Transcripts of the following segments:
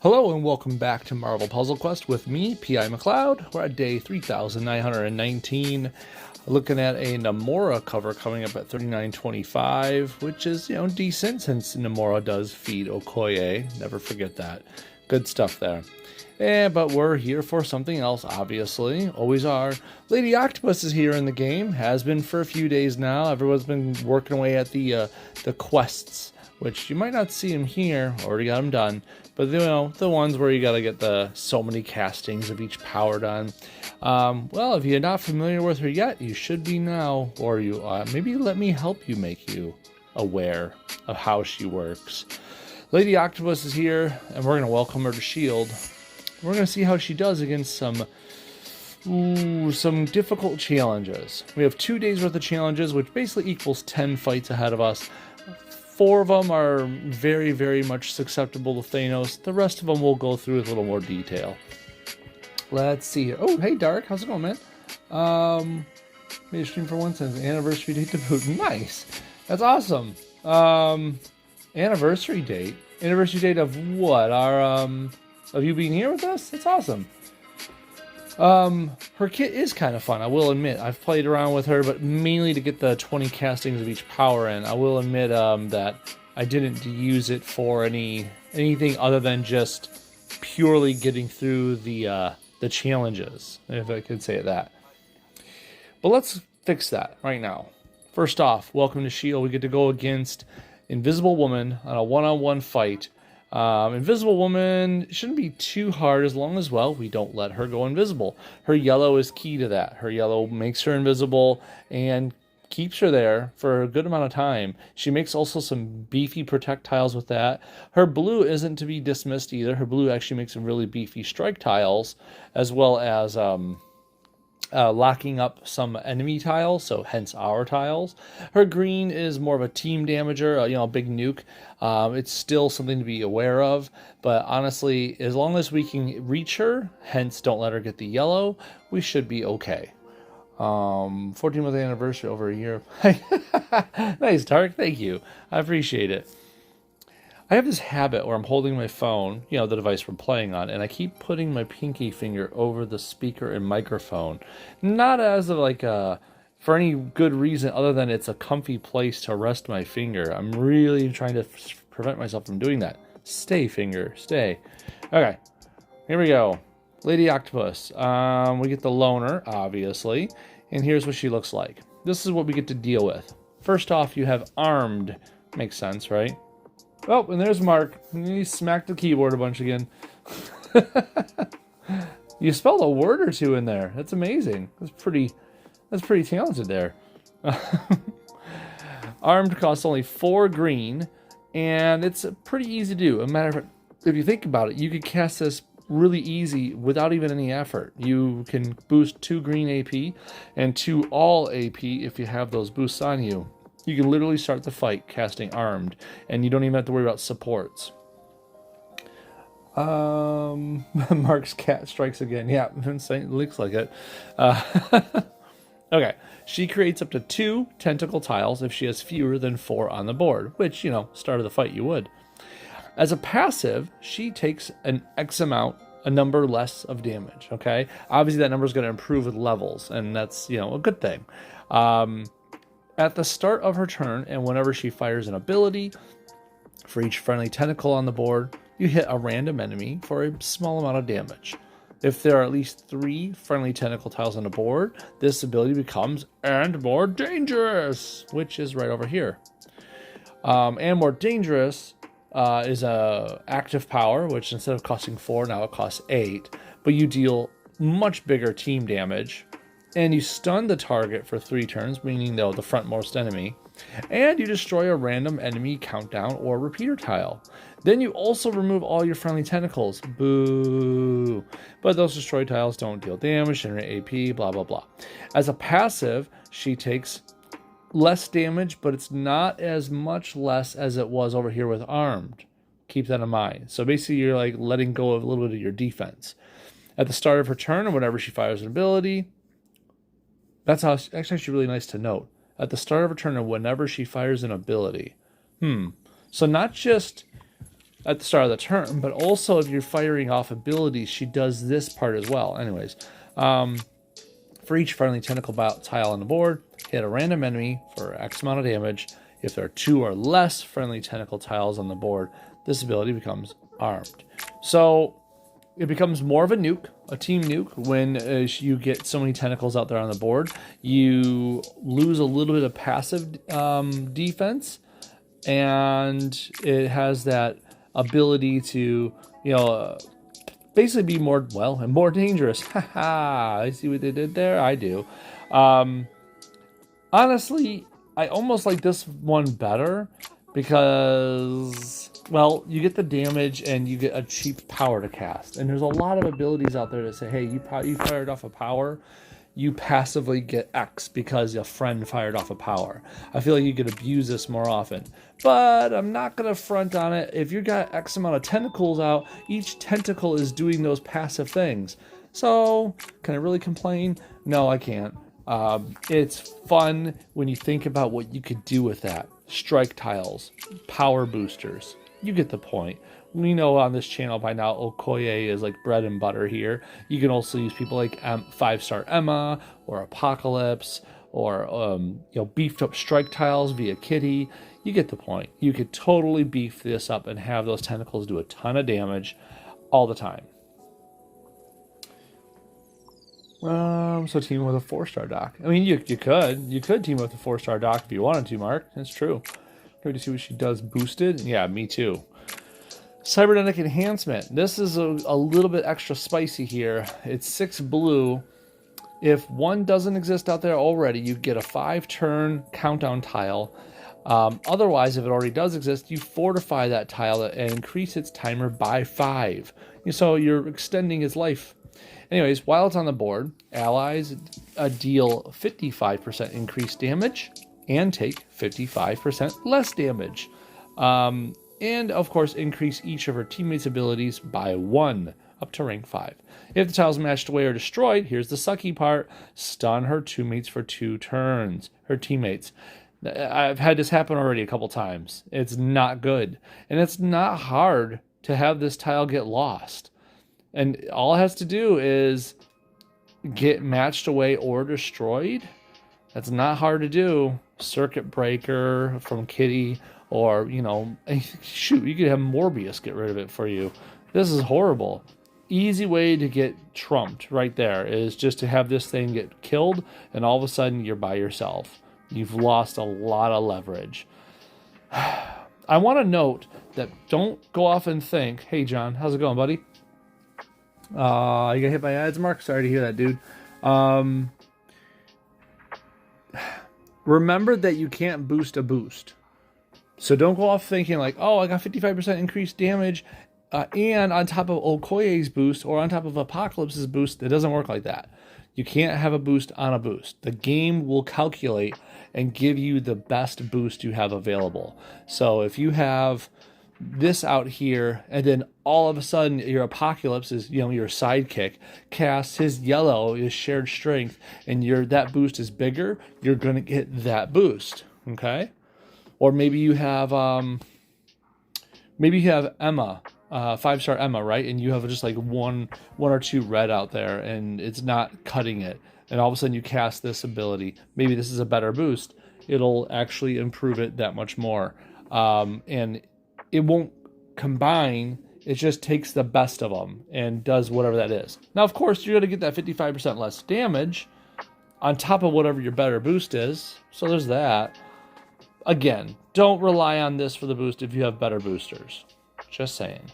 Hello and welcome back to Marvel Puzzle Quest with me, P.I. McLeod. We're at day 3919, looking at a Namora cover coming up at 3925, which is, decent since Namora does feed Okoye. Never forget that. Good stuff there. But we're here for something else, obviously. Always are. Lady Octopus is here in the game. Has been for a few days now. Everyone's been working away at the quests, which you might not see them here. Already got them done. But, the ones where you got to get the so many castings of each power done. Well, if you're not familiar with her yet, you should be now. Or you maybe let me help you make you aware of how she works. Lady Octopus is here, and we're going to welcome her to S.H.I.E.L.D. We're going to see how she does against some difficult challenges. We have 2 days worth of challenges, which basically equals 10 fights ahead of us. 4 of them are very, very much susceptible to Thanos. The rest of them we'll go through with a little more detail. Let's see here. Oh, hey, Dark. How's it going, man? Made a stream for one since anniversary date to boot. Nice. That's awesome. Anniversary date? Anniversary date of what? Of you being here with us? That's awesome. Her kit is kind of fun, I will admit. I've played around with her, but mainly to get the 20 castings of each power in. I will admit that I didn't use it for anything other than just purely getting through the challenges, if I could say that. But let's fix that right now. First off, welcome to S.H.I.E.L.D. We get to go against Invisible Woman on a one-on-one fight. Invisible Woman shouldn't be too hard as long as, well, we don't let her go invisible. Her yellow is key to that. Her yellow makes her invisible and keeps her there for a good amount of time. She makes also some beefy protect tiles with that. Her blue isn't to be dismissed either. Her blue actually makes some really beefy strike tiles, as well as locking up some enemy tiles, so hence our tiles. Her green is more of a team damager, a big nuke. It's still something to be aware of, but honestly, as long as we can reach her, hence don't let her get the yellow, we should be okay. 14th anniversary over a year. Nice, Tark. Thank you. I appreciate it. I have this habit where I'm holding my phone, the device we're playing on, and I keep putting my pinky finger over the speaker and microphone. Not as for any good reason other than it's a comfy place to rest my finger. I'm really trying to prevent myself from doing that. Stay, finger. Stay. Okay. Here we go. Lady Octopus. We get the loner, obviously. And here's what she looks like. This is what we get to deal with. First off, you have armed. Makes sense, right? Oh, and there's Mark. He smacked the keyboard a bunch again. You spelled a word or two in there. That's amazing. That's pretty talented there. Armed costs only 4 green, and it's pretty easy to do. As a matter of fact, if you think about it, you could cast this really easy without even any effort. You can boost 2 green AP and 2 all AP if you have those boosts on you. You can literally start the fight casting armed, and you don't even have to worry about supports. Mark's cat strikes again. Yeah, it looks like it. Okay, she creates up to 2 tentacle tiles if she has fewer than 4 on the board, which, start of the fight you would. As a passive, she takes an X amount, a number less of damage, okay? Obviously, that number is going to improve with levels, and that's, a good thing. At the start of her turn, and whenever she fires an ability, for each friendly tentacle on the board, you hit a random enemy for a small amount of damage. If there are at least 3 friendly tentacle tiles on the board, this ability becomes and more dangerous, which is right over here. And more dangerous is a active power, which instead of costing 4, now it costs 8, but you deal much bigger team damage. And you stun the target for 3 turns, meaning the frontmost enemy. And you destroy a random enemy countdown or repeater tile. Then you also remove all your friendly tentacles. Boo! But those destroyed tiles don't deal damage, generate AP, blah, blah, blah. As a passive, she takes less damage, but it's not as much less as it was over here with armed. Keep that in mind. So basically, you're letting go of a little bit of your defense. At the start of her turn, or whenever she fires an ability, that's actually really nice to note. At the start of her turn, or whenever she fires an ability. So not just at the start of the turn, but also if you're firing off abilities, she does this part as well. Anyways, for each friendly tentacle tile on the board, hit a random enemy for X amount of damage. If there are 2 or less friendly tentacle tiles on the board, this ability becomes armed. So it becomes more of a nuke, a team nuke, when you get so many tentacles out there on the board. You lose a little bit of passive defense, and it has that ability to, basically be more dangerous. Haha, I see what they did there? I do. Honestly, I almost like this one better because, well, you get the damage and you get a cheap power to cast. And there's a lot of abilities out there that say, hey, you fired off a power, you passively get X because a friend fired off a power. I feel like you could abuse this more often. But I'm not going to front on it. If you got X amount of tentacles out, each tentacle is doing those passive things. So, can I really complain? No, I can't. It's fun when you think about what you could do with that. Strike tiles, power boosters. You get the point. We know on this channel by now Okoye is like bread and butter here. You can also use people like 5-star Emma or Apocalypse or beefed up strike tiles via Kitty. You get the point. You could totally beef this up and have those tentacles do a ton of damage all the time. So team with a 4-star doc. I mean, you could team with a 4-star doc if you wanted to, Mark. That's true. Ready to see what she does boosted? Yeah, me too. Cybernetic enhancement. This is a little bit extra spicy here. It's 6 blue. If one doesn't exist out there already, you get a 5-turn countdown tile. Otherwise, if it already does exist, you fortify that tile and increase its timer by 5. So you're extending its life. Anyways, while it's on the board, allies deal 55% increased damage and take 55% less damage. And, of course, increase each of her teammates' abilities by 1, up to rank 5. If the tile's matched away or destroyed, here's the sucky part, stun her teammates for 2 turns. Her teammates. I've had this happen already a couple times. It's not good. And it's not hard to have this tile get lost. And all it has to do is get matched away or destroyed. That's not hard to do. Circuit breaker from Kitty, or, shoot, you could have Morbius get rid of it for you. This is horrible. Easy way to get trumped right there is just to have this thing get killed, and all of a sudden you're by yourself. You've lost a lot of leverage. I want to note that don't go off and think, hey, John, how's it going, buddy? You got hit by ads, Mark? Sorry to hear that, dude. Remember that you can't boost a boost. So don't go off thinking like, oh, I got 55% increased damage, and on top of Okoye's boost or on top of Apocalypse's boost. It doesn't work like that. You can't have a boost on a boost. The game will calculate and give you the best boost you have available. So if you have this out here, and then all of a sudden your Apocalypse is, your sidekick casts his yellow, his shared strength, and that boost is bigger, you're gonna get that boost. Okay? Or maybe you have Emma, 5-star Emma, right? And you have just like one or 2 red out there, and it's not cutting it. And all of a sudden you cast this ability. Maybe this is a better boost. It'll actually improve it that much more. And it won't combine. It just takes the best of them and does whatever that is. Now, of course, you're going to get that 55% less damage on top of whatever your better boost is. So there's that. Again, don't rely on this for the boost if you have better boosters. Just saying.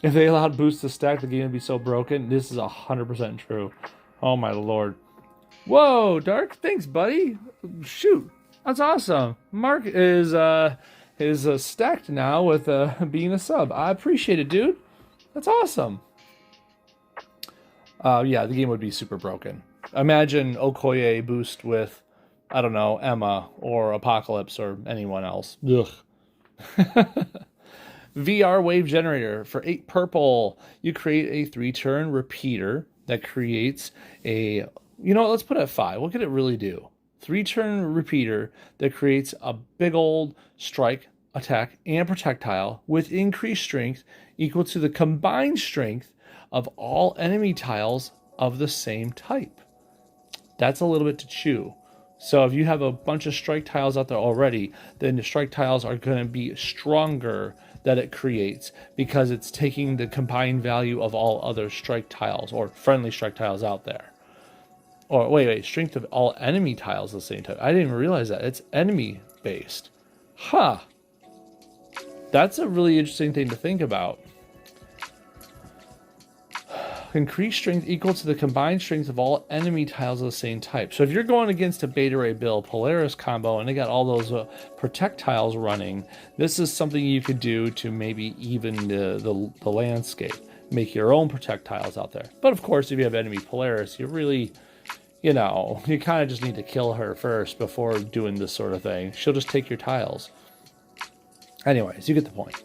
If they allowed boosts to stack, the game would be so broken. This is 100% true. Oh my lord. Whoa, Dark. Thanks, buddy. Shoot. That's awesome. Mark is stacked now with being a sub. I appreciate it, dude. That's awesome. Yeah, the game would be super broken. Imagine Okoye boost with, I don't know, Emma or Apocalypse or anyone else. Ugh. VR wave generator for 8 purple. You create a 3-turn repeater that creates a, let's put it at 5. What could it really do? 3-turn repeater that creates a big old strike attack and projectile with increased strength equal to the combined strength of all enemy tiles of the same type. That's a little bit to chew. So if you have a bunch of strike tiles out there already, then the strike tiles are going to be stronger that it creates because it's taking the combined value of all other strike tiles or friendly strike tiles out there. Or wait, strength of all enemy tiles of the same type. I didn't even realize that. It's enemy based. Huh. That's a really interesting thing to think about. Increased strength equal to the combined strength of all enemy tiles of the same type. So if you're going against a Beta Ray Bill Polaris combo and they got all those protect tiles running, this is something you could do to maybe even the landscape. Make your own protect tiles out there. But of course, if you have enemy Polaris, you really, you kind of just need to kill her first before doing this sort of thing. She'll just take your tiles. Anyways, you get the point.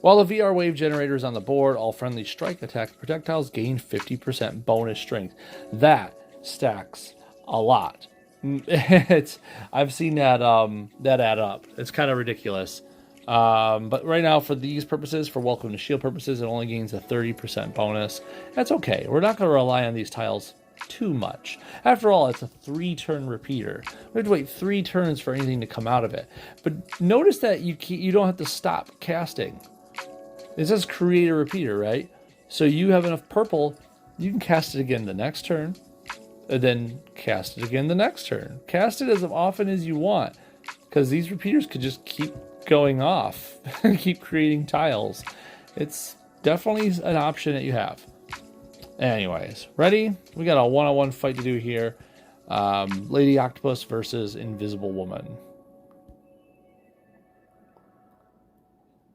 While the VR wave generator is on the board, all friendly strike attack projectiles gain 50% bonus strength. That stacks a lot. I've seen that add up. It's kind of ridiculous. But right now, for these purposes, for Welcome to Shield purposes, it only gains a 30% bonus. That's okay. We're not going to rely on these tiles too much. After all, it's a 3-turn repeater. We have to wait 3 turns for anything to come out of it. But notice that you don't have to stop casting. It says create a repeater, right? So you have enough purple, you can cast it again the next turn, and then cast it again the next turn. Cast it as often as you want, because these repeaters could just keep going off and keep creating tiles. It's definitely an option that you have. Anyways, ready? We got a one-on-one fight to do here. Lady Octopus versus Invisible Woman.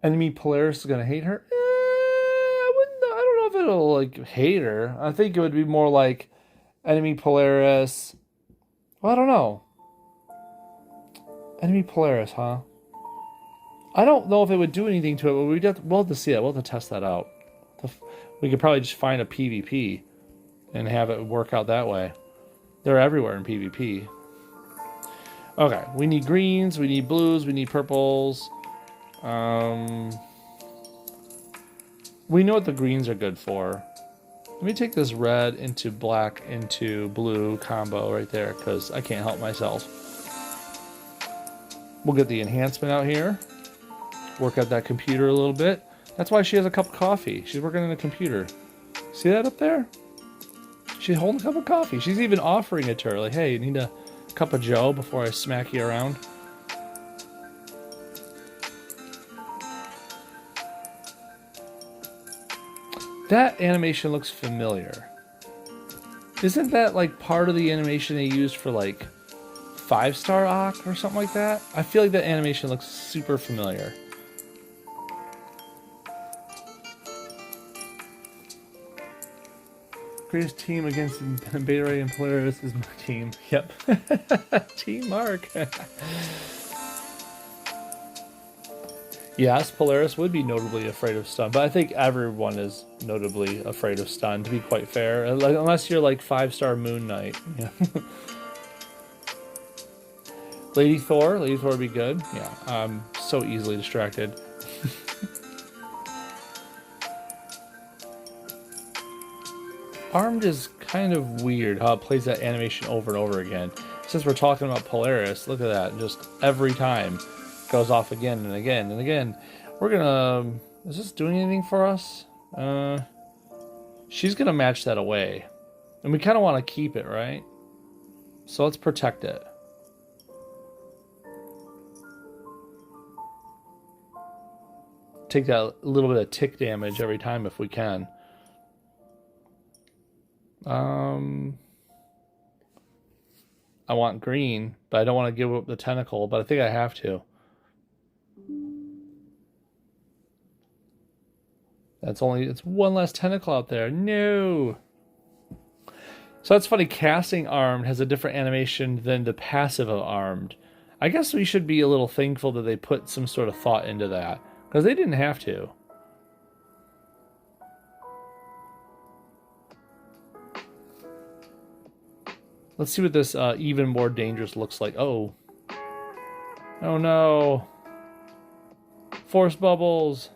Enemy Polaris is gonna hate her. I don't know if it'll like hate her. I think it would be more like enemy Polaris. Well, I don't know. Enemy Polaris, huh? I don't know if it would do anything to it, but we'll have to see it. We'll have to test that out. We could probably just find a PvP and have it work out that way. They're everywhere in PvP. Okay, we need greens, we need blues, we need purples. We know what the greens are good for. Let me take this red into black into blue combo right there, because I can't help myself. We'll get the enhancement out here. Work out that computer a little bit. That's why she has a cup of coffee. She's working on a computer. See that up there? She's holding a cup of coffee. She's even offering it to her. Like, hey, you need a cup of joe before I smack you around? That animation looks familiar. Isn't that like part of the animation they used for like 5-star Ock or something like that? I feel like that animation looks super familiar. Greatest team against Beta Ray and Polaris is my team. Yep. Team Mark. Yes, Polaris would be notably afraid of stun, but I think everyone is notably afraid of stun, to be quite fair. Unless you're like 5-star Moon Knight. Yeah. Lady Thor would be good. Yeah, I'm so easily distracted. Armed is kind of weird how it plays that animation over and over again. Since we're talking about Polaris, look at that. Just every time goes off again and again and again. We're gonna... Is this doing anything for us? She's gonna match that away. And we kind of want to keep it, right? So let's protect it. Take that little bit of tick damage every time if we can. I want green, but I don't want to give up the tentacle, but I think I have to. It's one less tentacle out there. No. So that's funny. Casting armed has a different animation than the passive of armed. I guess we should be a little thankful that they put some sort of thought into that, because they didn't have to. Let's see what this even more dangerous looks like. Oh. Oh no. Force bubbles.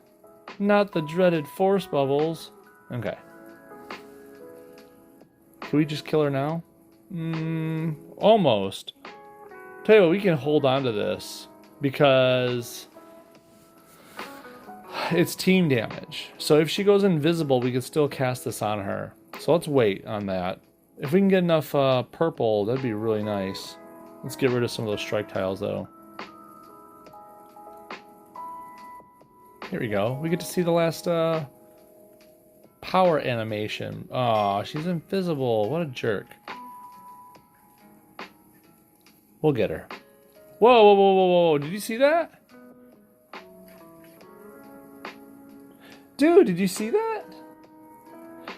Not the dreaded force bubbles. Okay. Can we just kill her now? Almost. Tell you what, we can hold on to this because it's team damage. So if she goes invisible, we can still cast this on her. So let's wait on that. If we can get enough purple, that'd be really nice. Let's get rid of some of those strike tiles, though. Here we go. We get to see the last power animation. Aw, she's invisible. What a jerk. We'll get her. Whoa, whoa, whoa, whoa, whoa. Did you see that? Dude, did you see that?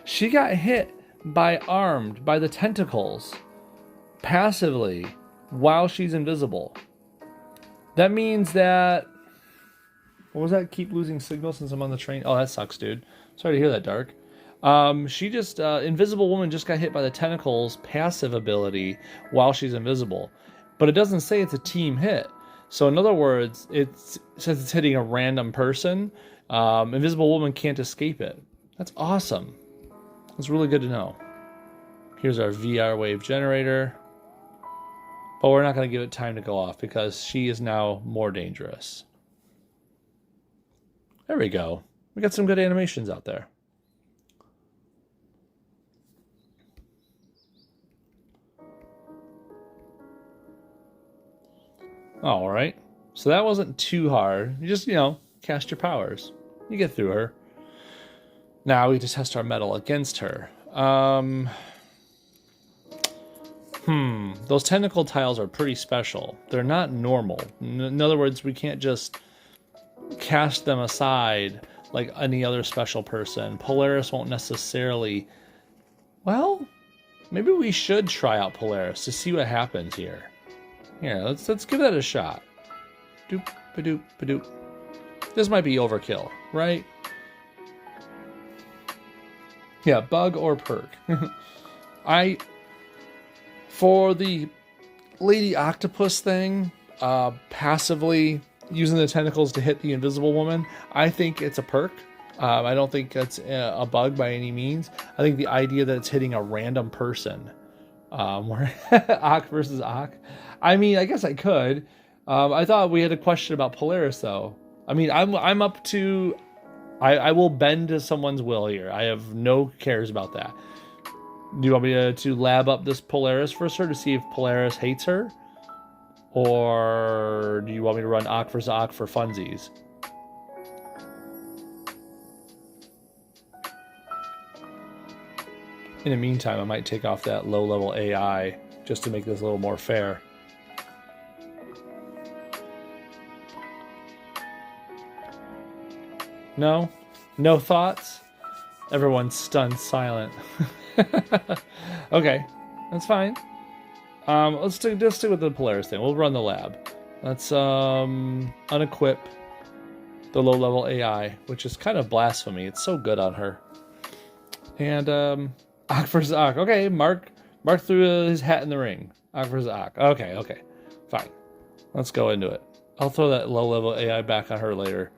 She got hit by the tentacles passively while she's invisible. That means that... What was that? Keep losing signal since I'm on the train. Oh, that sucks, dude. Sorry to hear that, Dark. She just... Invisible Woman just got hit by the tentacles passive ability while she's invisible. But it doesn't say it's a team hit. So in other words, since it's hitting a random person, Invisible Woman can't escape it. That's awesome. That's really good to know. Here's our VR wave generator. But we're not going to give it time to go off because she is now more dangerous. There we go. We got some good animations out there. All right. So that wasn't too hard. You just, cast your powers. You get through her. Now we just test our metal against her. Those tentacle tiles are pretty special. They're not normal. In other words, we can't just cast them aside like any other special person. Polaris won't necessarily... Well, maybe we should try out Polaris to see what happens here. Here, let's give that a shot. Doop, ba-doop, ba-doop. This might be overkill, right? Yeah, bug or perk. For the Lady Octopus thing, passively using the tentacles to hit the Invisible Woman, I think it's a perk. I don't think it's a bug by any means. I think the idea that it's hitting a random person, where Ock versus Ock. I mean, I guess I could. I thought we had a question about Polaris, though. I mean, I'm up to... I will bend to someone's will here. I have no cares about that. Do you want me to lab up this Polaris for her to see if Polaris hates her? Or do you want me to run Ock versus Ock for funsies? In the meantime, I might take off that low-level AI just to make this a little more fair. No? No thoughts? Everyone's stunned silent. Okay, that's fine. Let's stick with the Polaris thing. We'll run the lab. Let's unequip the low-level AI, which is kind of blasphemy. It's so good on her. And Ock versus Ock. Okay, Mark threw his hat in the ring. Ock versus Ock. Okay, fine. Let's go into it. I'll throw that low-level AI back on her later.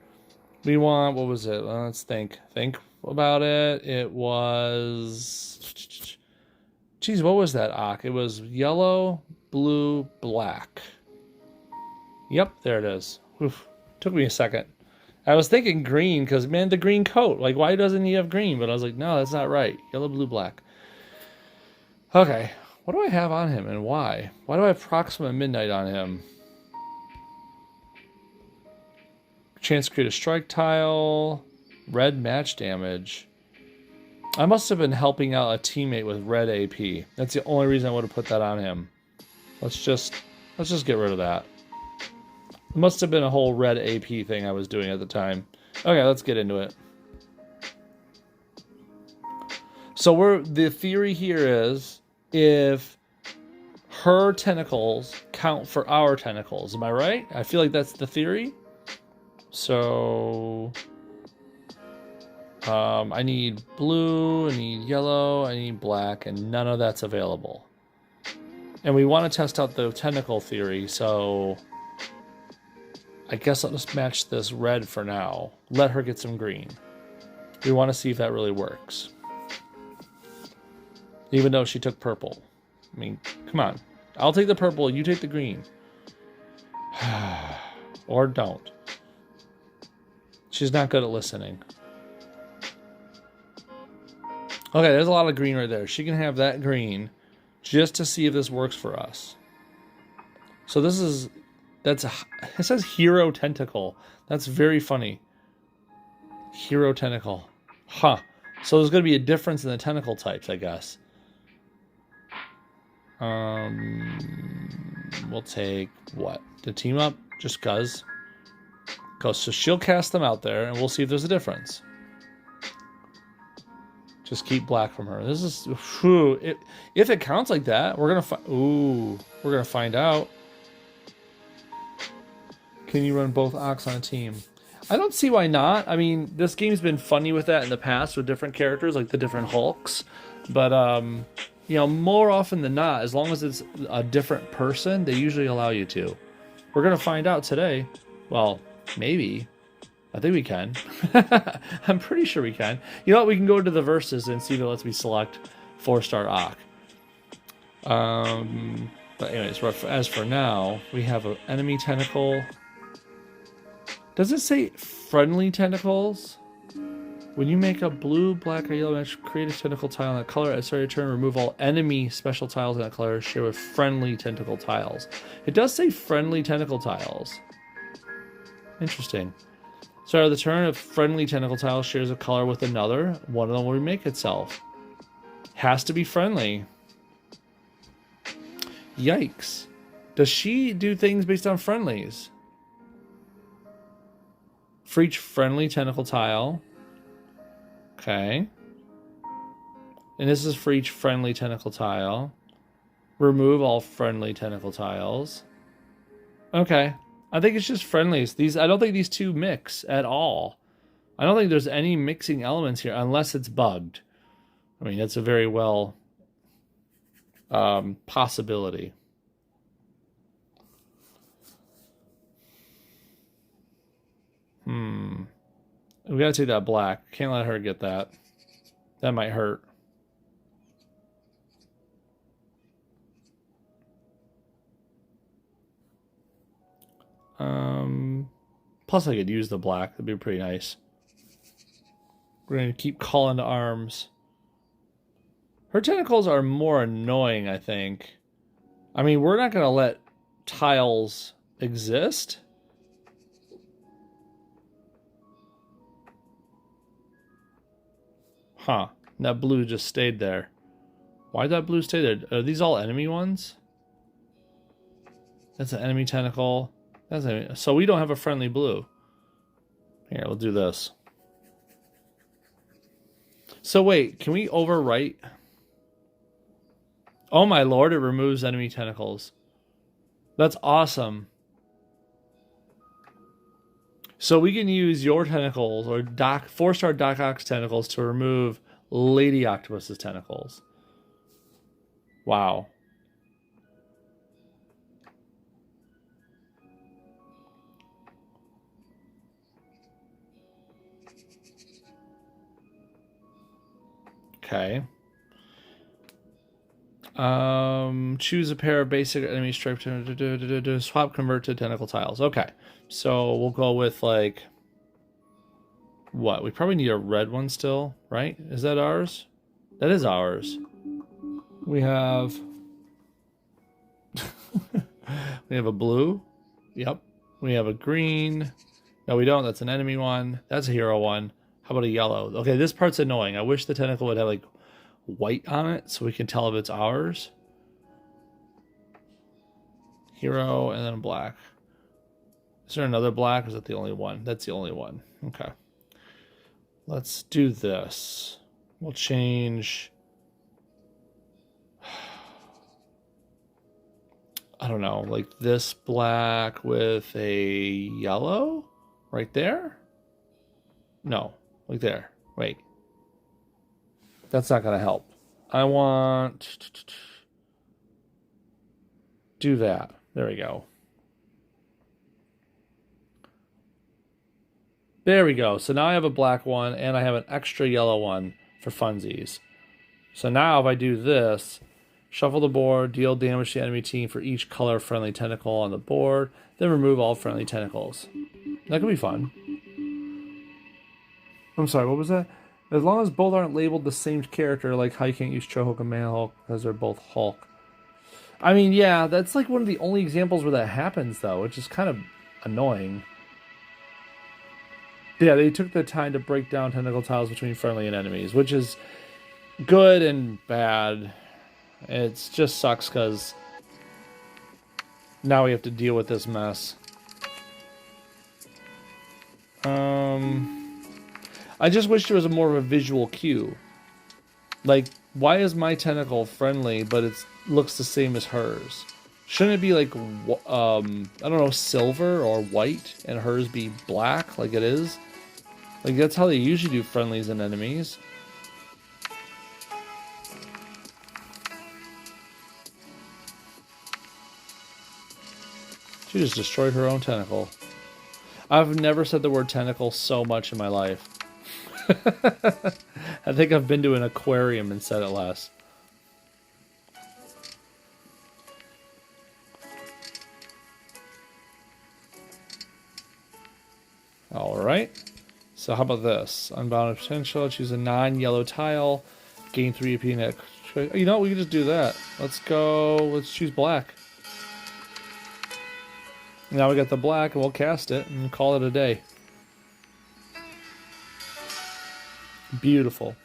We want, what was it? Let's think about it. It was... Geez, what was that, Ock? It was yellow, blue, black. Yep, there it is. Oof. Took me a second. I was thinking green, because, man, the green coat. Like, why doesn't he have green? But I was like, no, that's not right. Yellow, blue, black. Okay, what do I have on him, and why? Why do I have Proxima Midnight on him? Chance to create a strike tile. Red match damage. I must have been helping out a teammate with red AP. That's the only reason I would have put that on him. Let's just get rid of that. It must have been a whole red AP thing I was doing at the time. Okay, let's get into it. So the theory here is if her tentacles count for our tentacles. Am I right? I feel like that's the theory. So I need blue, I need yellow, I need black, and none of that's available. And we want to test out the tentacle theory, so I guess I'll just match this red for now. Let her get some green. We want to see if that really works. Even though she took purple. I mean, come on. I'll take the purple, you take the green. Or don't. She's not good at listening. Okay, there's a lot of green right there. She can have that green just to see if this works for us. So this is... it says Hero Tentacle. That's very funny. Hero Tentacle. Huh. So there's going to be a difference in the tentacle types, I guess. We'll take what? The team up? Just cuz. So she'll cast them out there, and we'll see if there's a difference. Just keep black from her. This is... Whew, if it counts like that, we're going to we're going to find out. Can you run both Ox on a team? I don't see why not. I mean, this game's been funny with that in the past with different characters, like the different Hulks. But, you know, more often than not, as long as it's a different person, they usually allow you to. We're going to find out today. Well, maybe. I think we can. I'm pretty sure we can. You know what? We can go to the verses and see if it lets me select 4-star Ock. But anyways, as for now, we have an enemy tentacle. Does it say friendly tentacles? When you make a blue, black, or yellow match, create a tentacle tile in that color. At the start of your turn, remove all enemy special tiles in that color. Share with friendly tentacle tiles. It does say friendly tentacle tiles. Interesting. Start of the turn, a friendly tentacle tile shares a color with another. One of them will remake itself. Has to be friendly. Yikes. Does she do things based on friendlies? For each friendly tentacle tile. Okay. And this is for each friendly tentacle tile. Remove all friendly tentacle tiles. Okay. I think it's just friendlies. I don't think these two mix at all. I don't think there's any mixing elements here unless it's bugged. I mean, that's a very well possibility. We gotta take that black. Can't let her get that. That might hurt. Plus I could use the black. That'd be pretty nice. We're gonna keep calling to arms. Her tentacles are more annoying, I think. I mean, we're not gonna let tiles exist. Huh. That blue just stayed there. Why'd that blue stay there? Are these all enemy ones? That's an enemy tentacle. So we don't have a friendly blue. Here, we'll do this. So wait, can we overwrite? Oh my lord, it removes enemy tentacles. That's awesome. So we can use your tentacles or 4-star Doc Ock's tentacles to remove Lady Octopus's tentacles. Wow. Okay. Choose a pair of basic enemy stripe to swap convert to tentacle tiles. Okay. So we'll go with like what? We probably need a red one still, right? Is that ours? That is ours. We have we have a blue. Yep. We have a green. No, we don't. That's an enemy one. That's a hero one. How about a yellow? Okay, this part's annoying. I wish the tentacle would have like white on it so we can tell if it's ours. Hero and then black. Is there another black or is that the only one? That's the only one. Okay. Let's do this. We'll change. I don't know, like this black with a yellow right there? No, like there. Wait. That's not going to help. I want... do that. There we go. There we go. So now I have a black one, and I have an extra yellow one for funsies. So now if I do this, shuffle the board, deal damage to the enemy team for each color friendly tentacle on the board, then remove all friendly tentacles. That could be fun. I'm sorry, what was that? As long as both aren't labeled the same character, like how you can't use Chohulk and Manhulk because they're both Hulk. I mean, yeah, that's like one of the only examples where that happens, though, which is kind of annoying. Yeah, they took the time to break down tentacle tiles between friendly and enemies, which is good and bad. It just sucks because now we have to deal with this mess. I just wish there was more of a visual cue. Like, why is my tentacle friendly, but it looks the same as hers? Shouldn't it be like, I don't know, silver or white, and hers be black like it is? Like, that's how they usually do friendlies and enemies. She just destroyed her own tentacle. I've never said the word tentacle so much in my life. I think I've been to an aquarium and said it less. Alright. So how about this? Unbounded potential. Choose a non-yellow tile. Gain 3 AP net. You know what? We can just do that. Let's go. Let's choose black. Now we got the black, and we'll cast it and call it a day. Beautiful.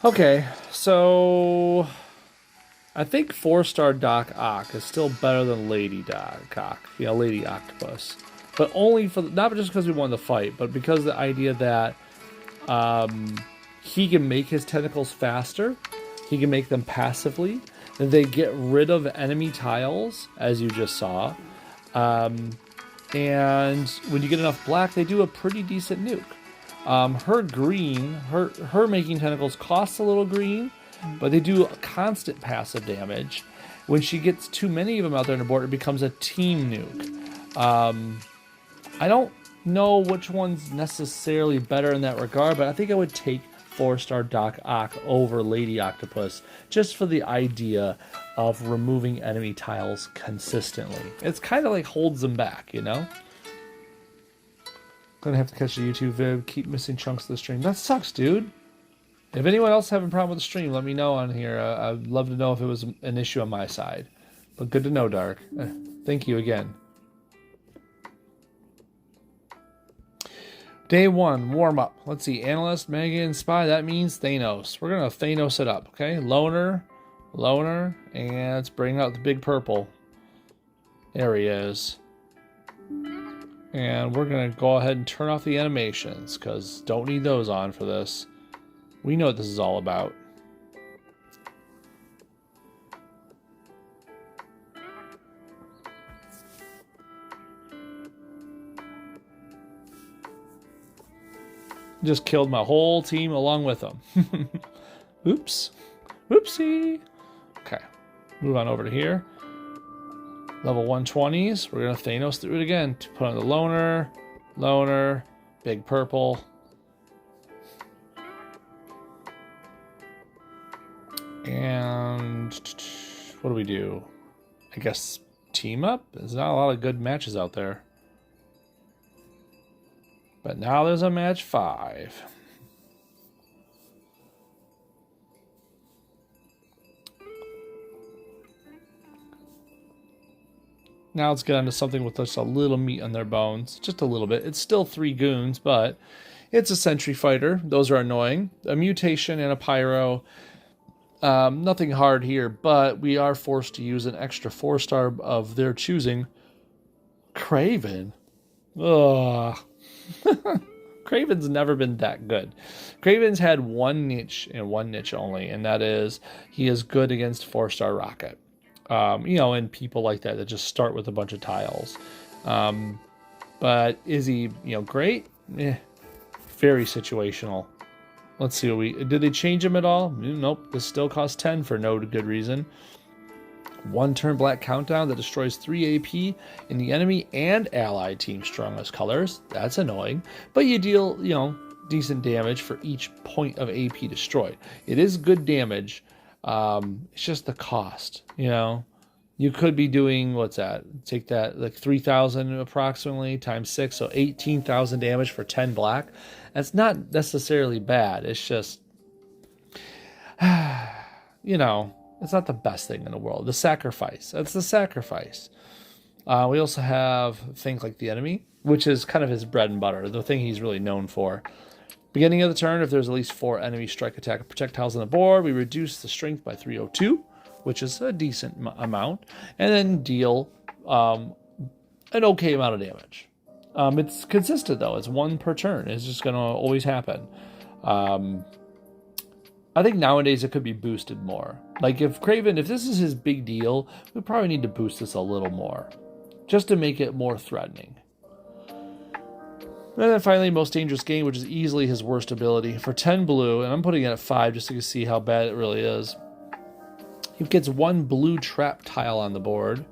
Okay, so I think 4-star Doc Ock is still better than Lady Doc Ock, Lady Octopus, but only for not just because we won the fight, but because the idea that he can make his tentacles faster, he can make them passively. They get rid of enemy tiles, as you just saw. And when you get enough black, they do a pretty decent nuke. Her green, her making tentacles costs a little green, but they do constant passive damage. When she gets too many of them out there on the board, it becomes a team nuke. I don't know which one's necessarily better in that regard, but I think I would take 4-star Doc Ock over Lady Octopus just for the idea of removing enemy tiles consistently. It's kind of like holds them back, you know? Gonna have to catch a YouTube vid, keep missing chunks of the stream. That sucks, dude. If anyone else having a problem with the stream, let me know on here. I'd love to know if it was an issue on my side. But good to know, Dark. Thank you again. Day 1, warm up. Let's see, Analyst, Megan, Spy, that means Thanos. We're going to Thanos it up, okay? Loner, and let's bring out the big purple. There he is. And we're going to go ahead and turn off the animations, because don't need those on for this. We know what this is all about. Just killed my whole team along with them. Oops. Whoopsie. Okay. Move on over to here. Level 120s. We're going to Thanos through it again. To put on the loner, big purple. And what do we do? I guess team up? There's not a lot of good matches out there. But now there's a match 5. Now let's get on to something with just a little meat on their bones. Just a little bit. It's still 3 goons, but it's a sentry fighter. Those are annoying. A mutation and a pyro. Nothing hard here, but we are forced to use an extra 4-star of their choosing. Craven. Ugh. Craven's never been that good. Craven's had one niche and one niche only, and that is he is good against 4-star Rocket. And people like that just start with a bunch of tiles. But is he, great? Very situational. Let's see did they change him at all? Nope. This still costs 10 for no good reason. 1 turn black countdown that destroys 3 AP in the enemy and allied team's strongest colors. That's annoying. But you deal, decent damage for each point of AP destroyed. It is good damage. It's just the cost, You could be doing, what's that? Take that, like 3,000 approximately times 6, so 18,000 damage for 10 black. That's not necessarily bad. It's just, it's not the best thing in the world. The sacrifice. That's the sacrifice. We also have things like the enemy, which is kind of his bread and butter, the thing he's really known for. Beginning of the turn, if there's at least 4 enemy strike attack projectiles on the board, we reduce the strength by 302, which is a decent amount, and then deal an okay amount of damage. It's consistent, though. It's 1 per turn. It's just going to always happen. I think nowadays it could be boosted more. Like if this is his big deal, we probably need to boost this a little more, just to make it more threatening. And then finally, most dangerous game, which is easily his worst ability. For 10 blue, and I'm putting it at 5 just so you can see how bad it really is. He gets 1 blue trap tile on the board.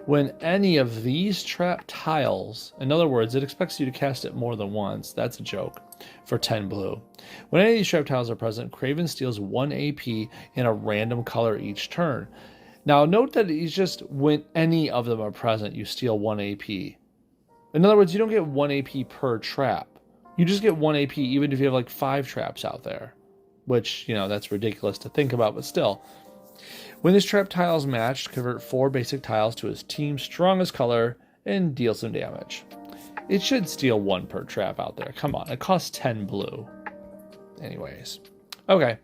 When any of these trap tiles, in other words, it expects you to cast it more than once. That's a joke. For 10 blue. When any of these trap tiles are present, Craven steals 1 AP in a random color each turn. Now, note that he's just, when any of them are present, you steal 1 AP. In other words, you don't get 1 AP per trap. You just get 1 AP even if you have like 5 traps out there. Which, that's ridiculous to think about, but still. When this trap tile is matched, convert 4 basic tiles to his team's strongest color and deal some damage. It should steal 1 per trap out there. Come on, it costs 10 blue. Anyways. Okay,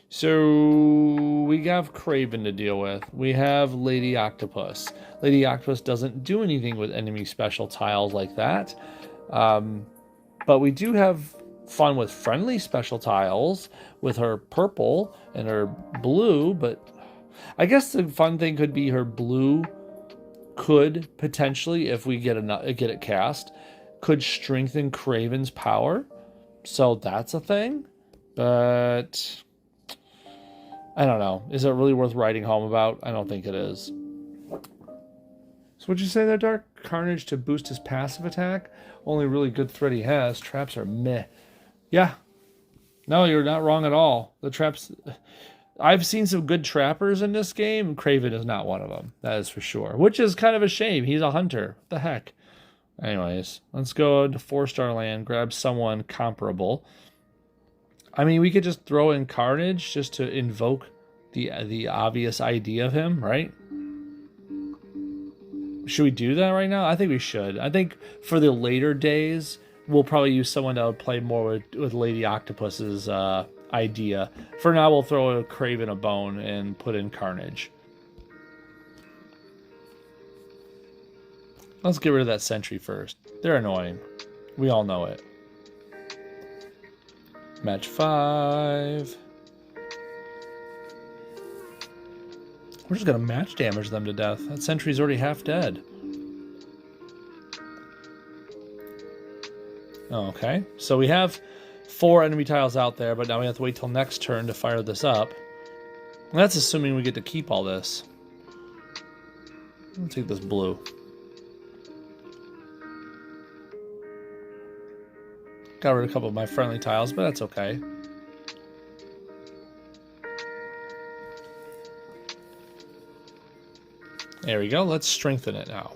so we have Craven to deal with. We have Lady Octopus. Lady Octopus doesn't do anything with enemy special tiles like that. But we do have fun with friendly special tiles with her purple and her blue, but I guess the fun thing could be her blue could potentially, if we get it cast, could strengthen Craven's power. So that's a thing. But I don't know. Is it really worth writing home about? I don't think it is. So what'd you say there, Dark? Carnage to boost his passive attack? Only really good threat he has. Traps are meh. Yeah. No, you're not wrong at all. The traps... I've seen some good trappers in this game, and Craven is not one of them. That is for sure. Which is kind of a shame. He's a hunter. What the heck? Anyways, let's go to 4-star land, grab someone comparable. I mean, we could just throw in Carnage just to invoke the obvious idea of him, right? Should we do that right now? I think we should. I think for the later days, we'll probably use someone that would play more with Lady Octopus's idea. For now, we'll throw a Craven a bone and put in Carnage. Let's get rid of that sentry first. They're annoying. We all know it. Match 5. We're just going to match damage them to death. That sentry's already half dead. Okay, so we have 4 enemy tiles out there, but now we have to wait till next turn to fire this up. And that's assuming we get to keep all this. I'll take this blue. Got rid of a couple of my friendly tiles, but that's okay. There we go. Let's strengthen it now.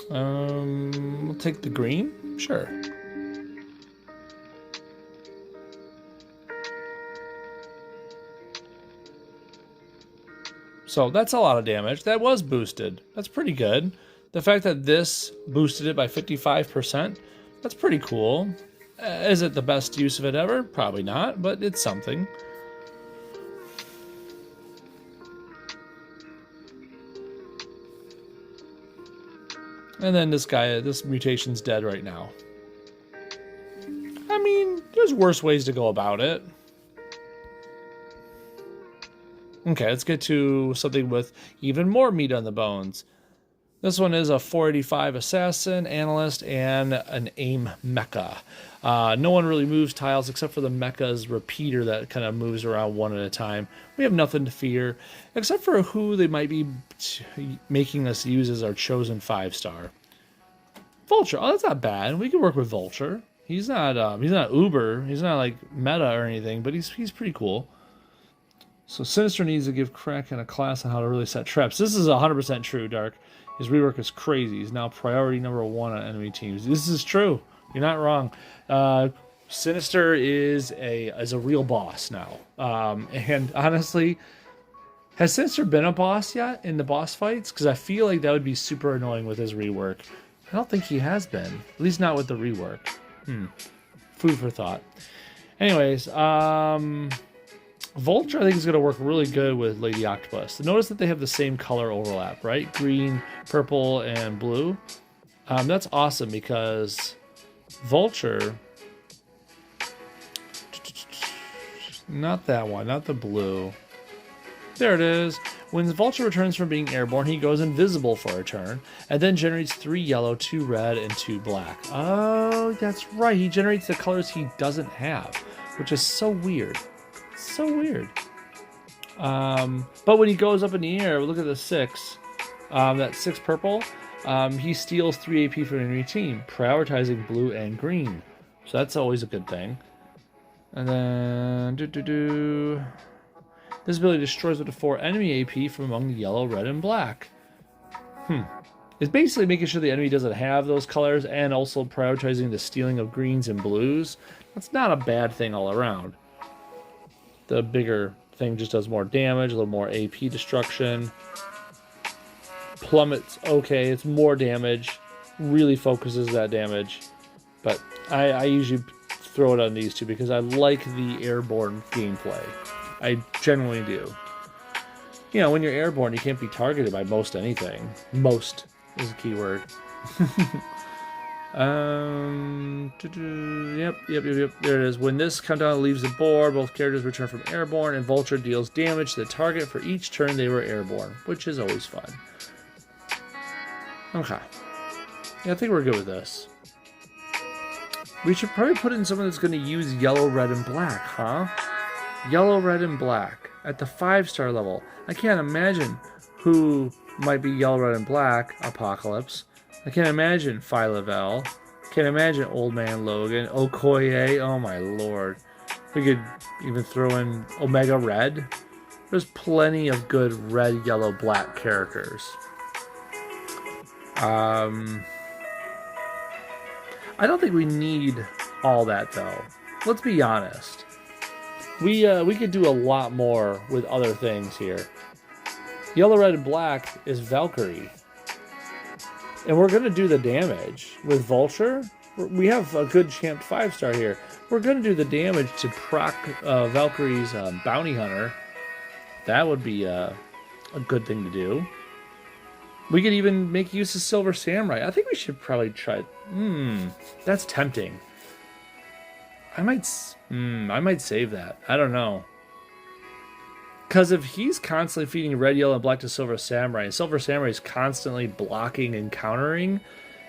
We'll take the green. Sure. So that's a lot of damage. That was boosted. That's pretty good. The fact that this boosted it by 55%, that's pretty cool. Is it the best use of it ever? Probably not, but it's something. And then this guy, this mutation's dead right now. I mean, there's worse ways to go about it. Okay, let's get to something with even more meat on the bones. This one is a 485 assassin, analyst, and an aim mecha. No one really moves tiles except for the mecha's repeater that kind of moves around one at a time. We have nothing to fear, except for who they might be making us use as our chosen 5-star. Vulture. Oh, that's not bad. We can work with Vulture. He's not uber. He's not like meta or anything, but he's pretty cool. So Sinister needs to give Kraken a class on how to really set traps. This is 100% true, Dark. His rework is crazy. He's now priority number 1 on enemy teams. This is true. You're not wrong. Sinister is a real boss now. And honestly, has Sinister been a boss yet in the boss fights? Because I feel like that would be super annoying with his rework. I don't think he has been. At least not with the rework. Food for thought. Anyways, Vulture, I think, is going to work really good with Lady Octopus. Notice that they have the same color overlap, right? Green, purple, and blue. That's awesome because Vulture... Not that one, not the blue. There it is. When the Vulture returns from being airborne, he goes invisible for a turn, and then generates 3 yellow, 2 red, and 2 black. Oh, that's right. He generates the colors he doesn't have, which is so weird. So weird. But when he goes up in the air, look at the 6. That 6 purple, he steals 3 AP from an enemy team, prioritizing blue and green. So that's always a good thing. And then... This ability destroys up to 4 enemy AP from among the yellow, red, and black. It's basically making sure the enemy doesn't have those colors and also prioritizing the stealing of greens and blues. That's not a bad thing all around. The bigger thing just does more damage, a little more AP destruction. Plummet's okay, it's more damage. Really focuses that damage. But I usually throw it on these two because I like the airborne gameplay. I generally do. You know, when you're airborne, you can't be targeted by most anything. Most is a key word. Yep. There it is. When this countdown leaves the board, both characters return from airborne, and Vulture deals damage to the target for each turn they were airborne, which is always fun. Okay. Yeah, I think we're good with this. We should probably put in someone that's going to use yellow, red, and black, huh? Yellow, red, and black at the 5-star level. I can't imagine who might be yellow, red, and black. Apocalypse. I can't imagine Phyla-Vell. Can't imagine Old Man Logan. Okoye. Oh my lord. We could even throw in Omega Red. There's plenty of good red, yellow, black characters. I don't think we need all that though. Let's be honest. We could do a lot more with other things here. Yellow, red, and black is Valkyrie. And we're going to do the damage. With Vulture, we have a good champed 5-star here. We're going to do the damage to proc Valkyrie's Bounty Hunter. That would be a good thing to do. We could even make use of Silver Samurai. I think we should probably try... that's tempting. I might save that. I don't know. Because if he's constantly feeding red, yellow, and black to Silver Samurai, and Silver Samurai is constantly blocking and countering,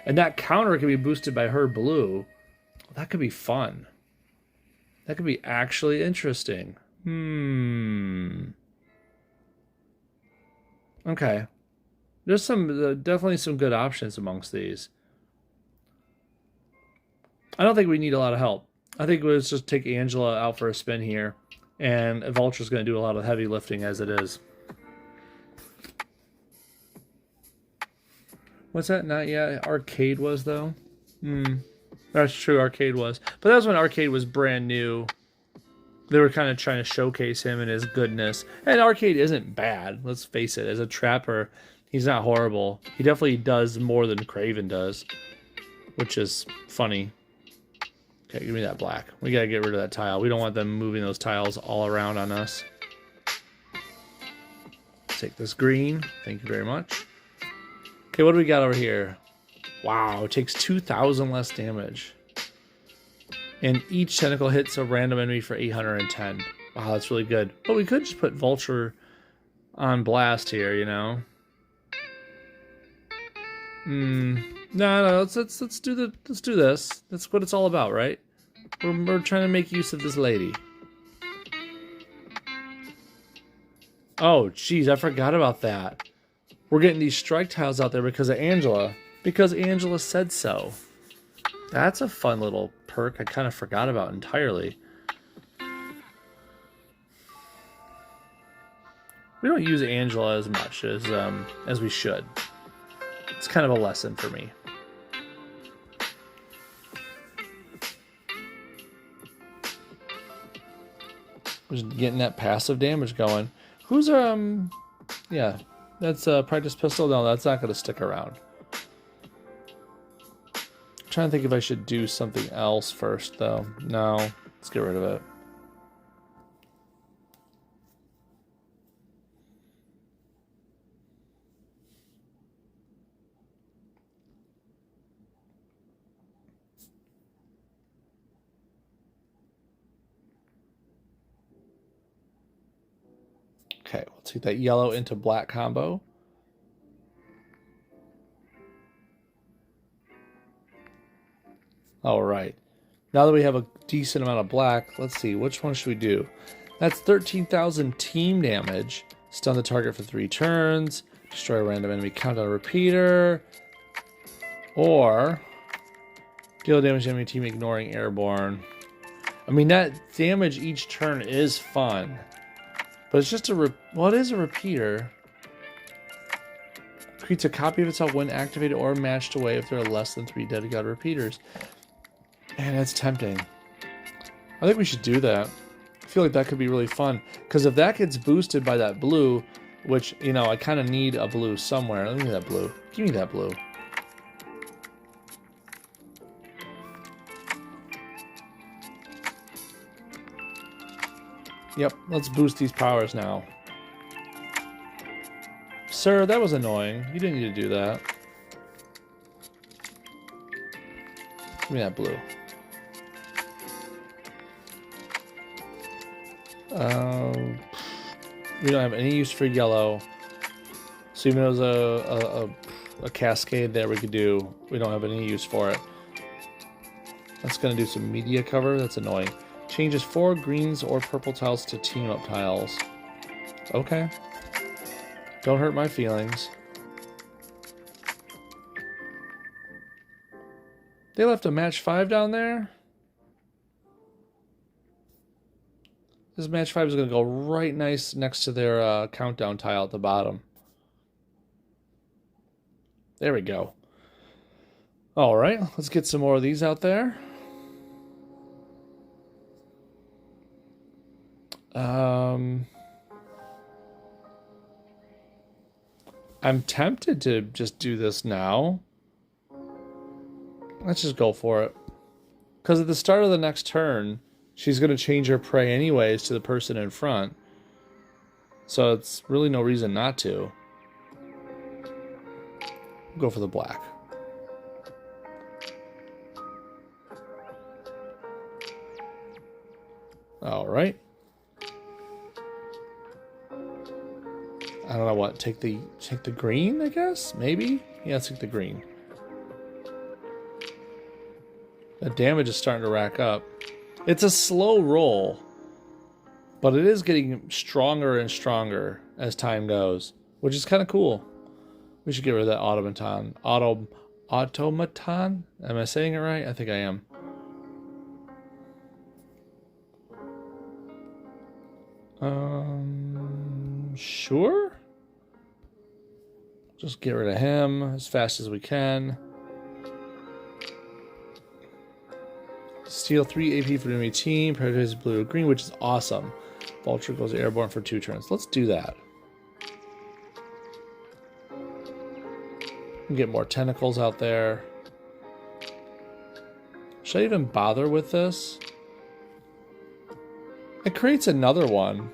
and that counter can be boosted by her blue, that could be fun. That could be actually interesting. Okay. There's some definitely some good options amongst these. I don't think we need a lot of help. I think let's just take Angela out for a spin here. And Vulture's going to do a lot of heavy lifting as it is. What's that? Not yet. Arcade was, though. That's true, Arcade was. But that was when Arcade was brand new. They were kind of trying to showcase him and his goodness. And Arcade isn't bad, let's face it. As a trapper, he's not horrible. He definitely does more than Craven does. Which is funny. Okay, give me that black. We gotta get rid of that tile. We don't want them moving those tiles all around on us. Take this green. Thank you very much. Okay, what do we got over here? Wow, it takes 2,000 less damage. And each tentacle hits a random enemy for 810. Wow, that's really good. But we could just put Vulture on blast here, you know? No, let's do this. That's what it's all about, right? We're trying to make use of this lady. Oh, jeez, I forgot about that. We're getting these strike tiles out there because of Angela. Because Angela said so. That's a fun little perk I kind of forgot about entirely. We don't use Angela as much as we should. It's kind of a lesson for me. Just getting that passive damage going. Who's yeah, that's a practice pistol. No, that's not going to stick around. I'm trying to think if I should do something else first, though. No, let's get rid of it. Okay, we'll take that yellow into black combo. All right. Now that we have a decent amount of black, let's see, which one should we do? That's 13,000 team damage. Stun the target for 3 turns. Destroy a random enemy countdown repeater. Or deal damage to enemy team ignoring airborne. I mean, that damage each turn is fun. But it's just well, it is a repeater. Creates a copy of itself when activated or matched away if there are less than 3 dedicated repeaters. Man, that's tempting. I think we should do that. I feel like that could be really fun. Because if that gets boosted by that blue, which, you know, I kind of need a blue somewhere. Let me get that blue. Give me that blue. Yep, let's boost these powers now. Sir, that was annoying. You didn't need to do that. Give me that blue. We don't have any use for yellow. So even though there's a cascade there we could do, we don't have any use for it. That's going to do some media cover. That's annoying. Changes 4 greens or purple tiles to team up tiles. Okay. Don't hurt my feelings. They left a match 5 down there? This match 5 is going to go right nice next to their countdown tile at the bottom. There we go. All right, let's get some more of these out there. I'm tempted to just do this now. Let's just go for it. Because at the start of the next turn, she's going to change her prey anyways to the person in front. So it's really no reason not to. Go for the black. All right. I don't know what. Take the green, I guess? Maybe? Yeah, let's take the green. The damage is starting to rack up. It's a slow roll, but it is getting stronger and stronger as time goes, which is kind of cool. We should get rid of that automaton. Automaton? Am I saying it right? I think I am. Sure? Just get rid of him as fast as we can. Steal 3 AP for enemy team. Prioritize blue or green, which is awesome. Vulture goes airborne for 2 turns. Let's do that. Get more tentacles out there. Should I even bother with this? It creates another one.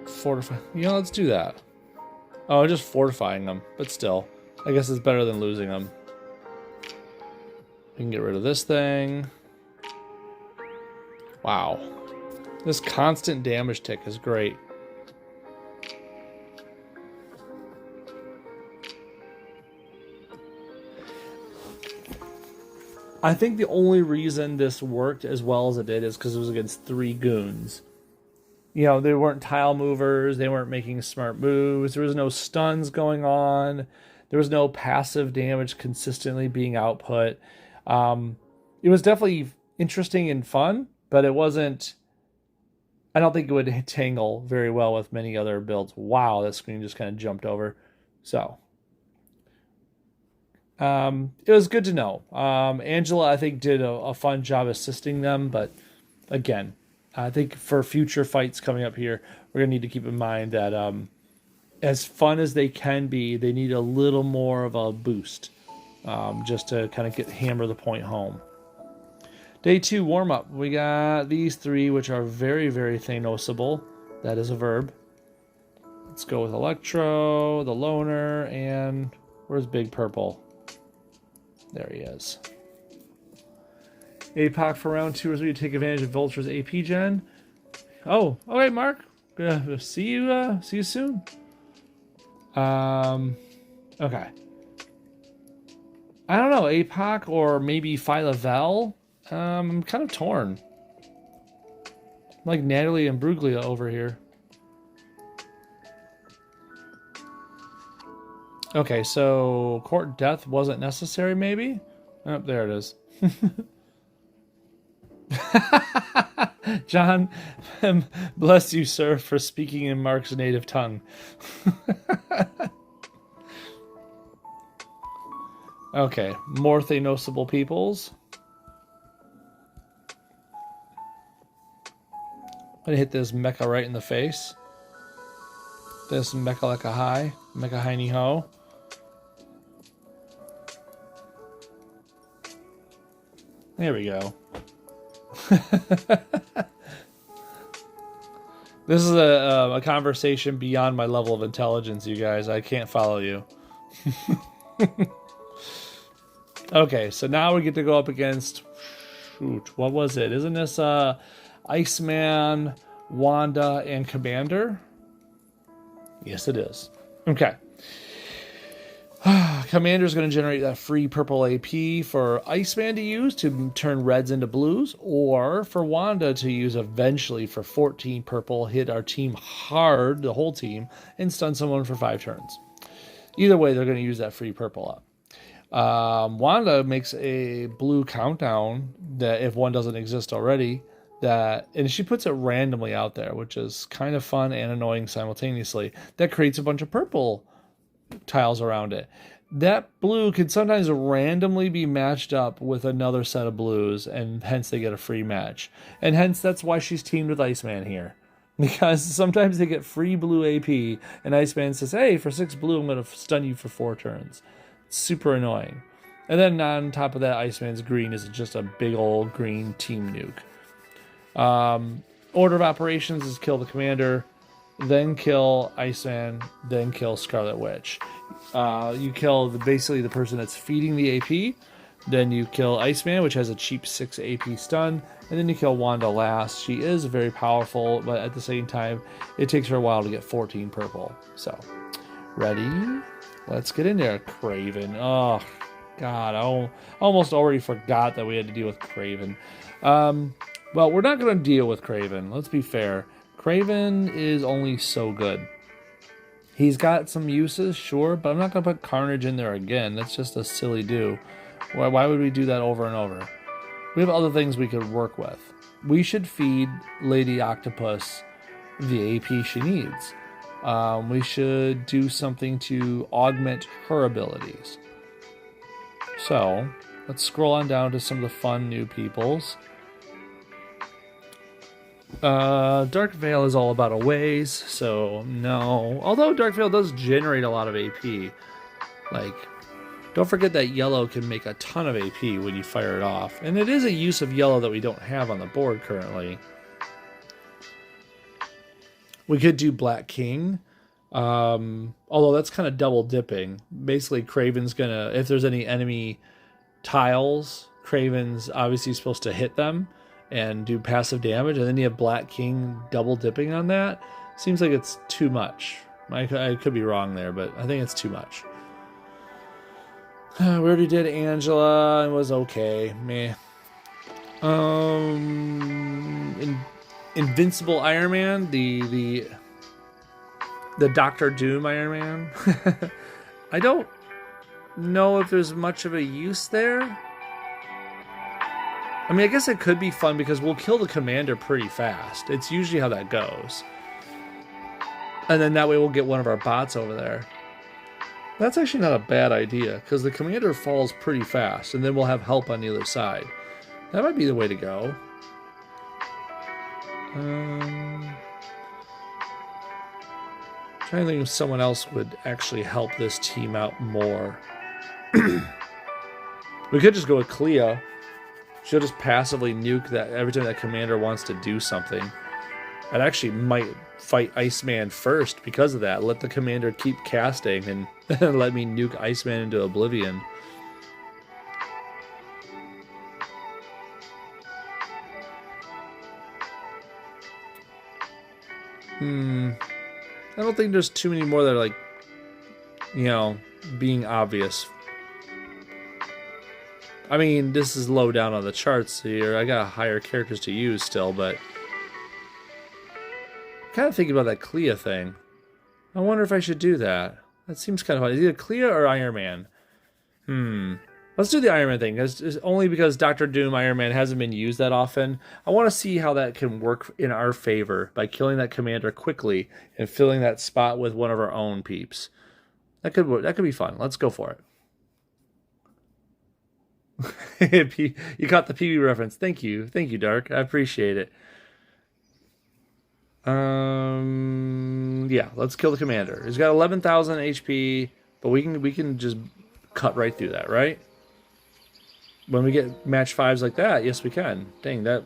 Fortify. You know, let's do that. Oh, just fortifying them, but still. I guess it's better than losing them. We can get rid of this thing. Wow. This constant damage tick is great. I think the only reason this worked as well as it did is because it was against 3 goons. You know, they weren't tile movers, they weren't making smart moves, there was no stuns going on, there was no passive damage consistently being output. It was definitely interesting and fun, but it wasn't. I don't think it would tangle very well with many other builds. Wow, that screen just kind of jumped over. So, it was good to know. Angela, I think, did a fun job assisting them, but again, I think for future fights coming up here, we're going to need to keep in mind that as fun as they can be, they need a little more of a boost just to kind of hammer the point home. Day 2 warm-up. We got these 3, which are very, very Thanosable. That is a verb. Let's go with Electro, the Loner, and where's Big Purple? There he is. APOC for round 2 or 3 to take advantage of Vulture's AP gen. Oh, all right, Mark. See you soon. Okay. I don't know, APOC or maybe Phyla-Vel. I'm kind of torn. I'm like Natalie and Bruglia over here. Okay, so court death wasn't necessary, maybe? Oh, there it is. John, bless you, sir, for speaking in Mark's native tongue. Okay, more Thanosable peoples. I'm gonna hit this mecha right in the face. This mecha like a high, mecha hiney ho. There we go. This is a conversation beyond my level of intelligence, you guys. I can't follow you. Okay, so now we get to go up against... Shoot, what was it? Isn't this Iceman, Wanda, and Commander? Yes, it is. Okay. Commander's going to generate that free purple AP for Iceman to use to turn reds into blues, or for Wanda to use eventually for 14 purple, hit our team hard, the whole team, and stun someone for 5 turns. Either way, they're going to use that free purple up. Wanda makes a blue countdown that if one doesn't exist already, and she puts it randomly out there, which is kind of fun and annoying simultaneously. That creates a bunch of purple tiles around it. That blue could sometimes randomly be matched up with another set of blues, and hence they get a free match. And hence that's why she's teamed with Iceman here. Because sometimes they get free blue AP, and Iceman says, hey, for 6 blue, I'm going to stun you for 4 turns. It's super annoying. And then on top of that, Iceman's green is just a big old green team nuke. Order of operations is kill the commander, then kill Iceman, then kill Scarlet Witch. You kill basically the person that's feeding the AP, then you kill Iceman, which has a cheap 6 AP stun, and then you kill Wanda last. She is very powerful, but at the same time, it takes her a while to get 14 purple. So, ready? Let's get in there, Craven. Oh, God, I almost already forgot that we had to deal with Craven. Well, we're not going to deal with Craven. Let's be fair. Craven is only so good. He's got some uses, sure, but I'm not going to put Carnage in there again. That's just a silly do. Why would we do that over and over? We have other things we could work with. We should feed Lady Octopus the AP she needs. We should do something to augment her abilities. So, let's scroll on down to some of the fun new peoples. Dark Veil is all about a ways, so no. Although Dark Veil does generate a lot of AP. Like, don't forget that yellow can make a ton of AP when you fire it off. And it is a use of yellow that we don't have on the board currently. We could do Black King. Although that's kind of double dipping. Basically, Craven's gonna, if there's any enemy tiles, Craven's obviously supposed to hit them and do passive damage, and then you have Black King double dipping on that. Seems like it's too much. I could be wrong there, but I think it's too much. We already did Angela and was okay. Meh. Invincible Iron Man, the Doctor Doom Iron Man. I don't know if there's much of a use there. I mean, I guess it could be fun because we'll kill the commander pretty fast. It's usually how that goes. And then that way we'll get one of our bots over there. That's actually not a bad idea, because the commander falls pretty fast, and then we'll have help on the other side. That might be the way to go. Trying to think if someone else would actually help this team out more. We could just go with Clea. She'll just passively nuke that every time that commander wants to do something. I'd actually might fight Iceman first because of that. Let the commander keep casting and let me nuke Iceman into oblivion. I don't think there's too many more that are like, you know, being obvious. I mean, this is low down on the charts here. I got higher characters to use still, but kind of thinking about that Clea thing. I wonder if I should do that. That seems kind of fun. Is it either Clea or Iron Man? Let's do the Iron Man thing. It's only because Doctor Doom Iron Man hasn't been used that often. I want to see how that can work in our favor by killing that commander quickly and filling that spot with one of our own peeps. That could work. That could be fun. Let's go for it. You caught the PB reference. Thank you, Dark. I appreciate it. Yeah, let's kill the commander. He's got 11,000 HP, but we can just cut right through that, right? When we get match 5s like that, yes, we can. Dang, that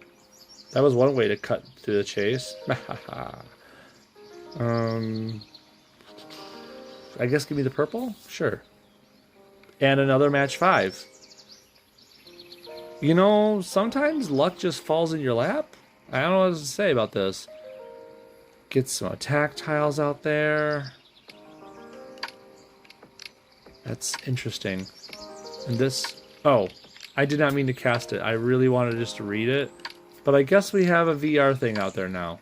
was one way to cut through the chase. I guess give me the purple? Sure. And another match 5. You know, sometimes luck just falls in your lap. I don't know what to say about this. Get some attack tiles out there. That's interesting. And this... Oh, I did not mean to cast it. I really wanted just to read it. But I guess we have a VR thing out there now.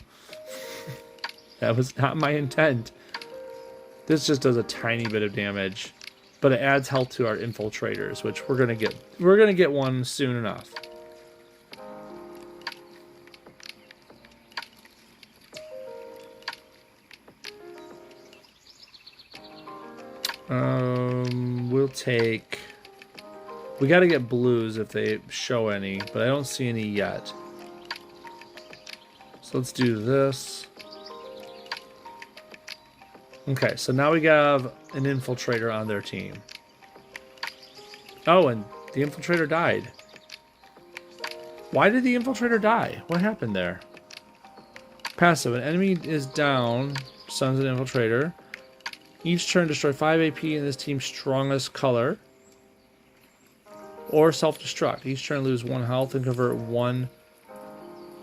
That was not my intent. This just does a tiny bit of damage. But it adds health to our infiltrators, which we're gonna get. We're gonna get one soon enough. We'll take... We gotta get blues if they show any, but I don't see any yet. So let's do this. Okay, so now we have an infiltrator on their team. Oh, and the infiltrator died. Why did the infiltrator die? What happened there? Passive. An enemy is down. Suns an infiltrator. Each turn destroy 5 AP in this team's strongest color. Or self-destruct. Each turn lose 1 health and convert 1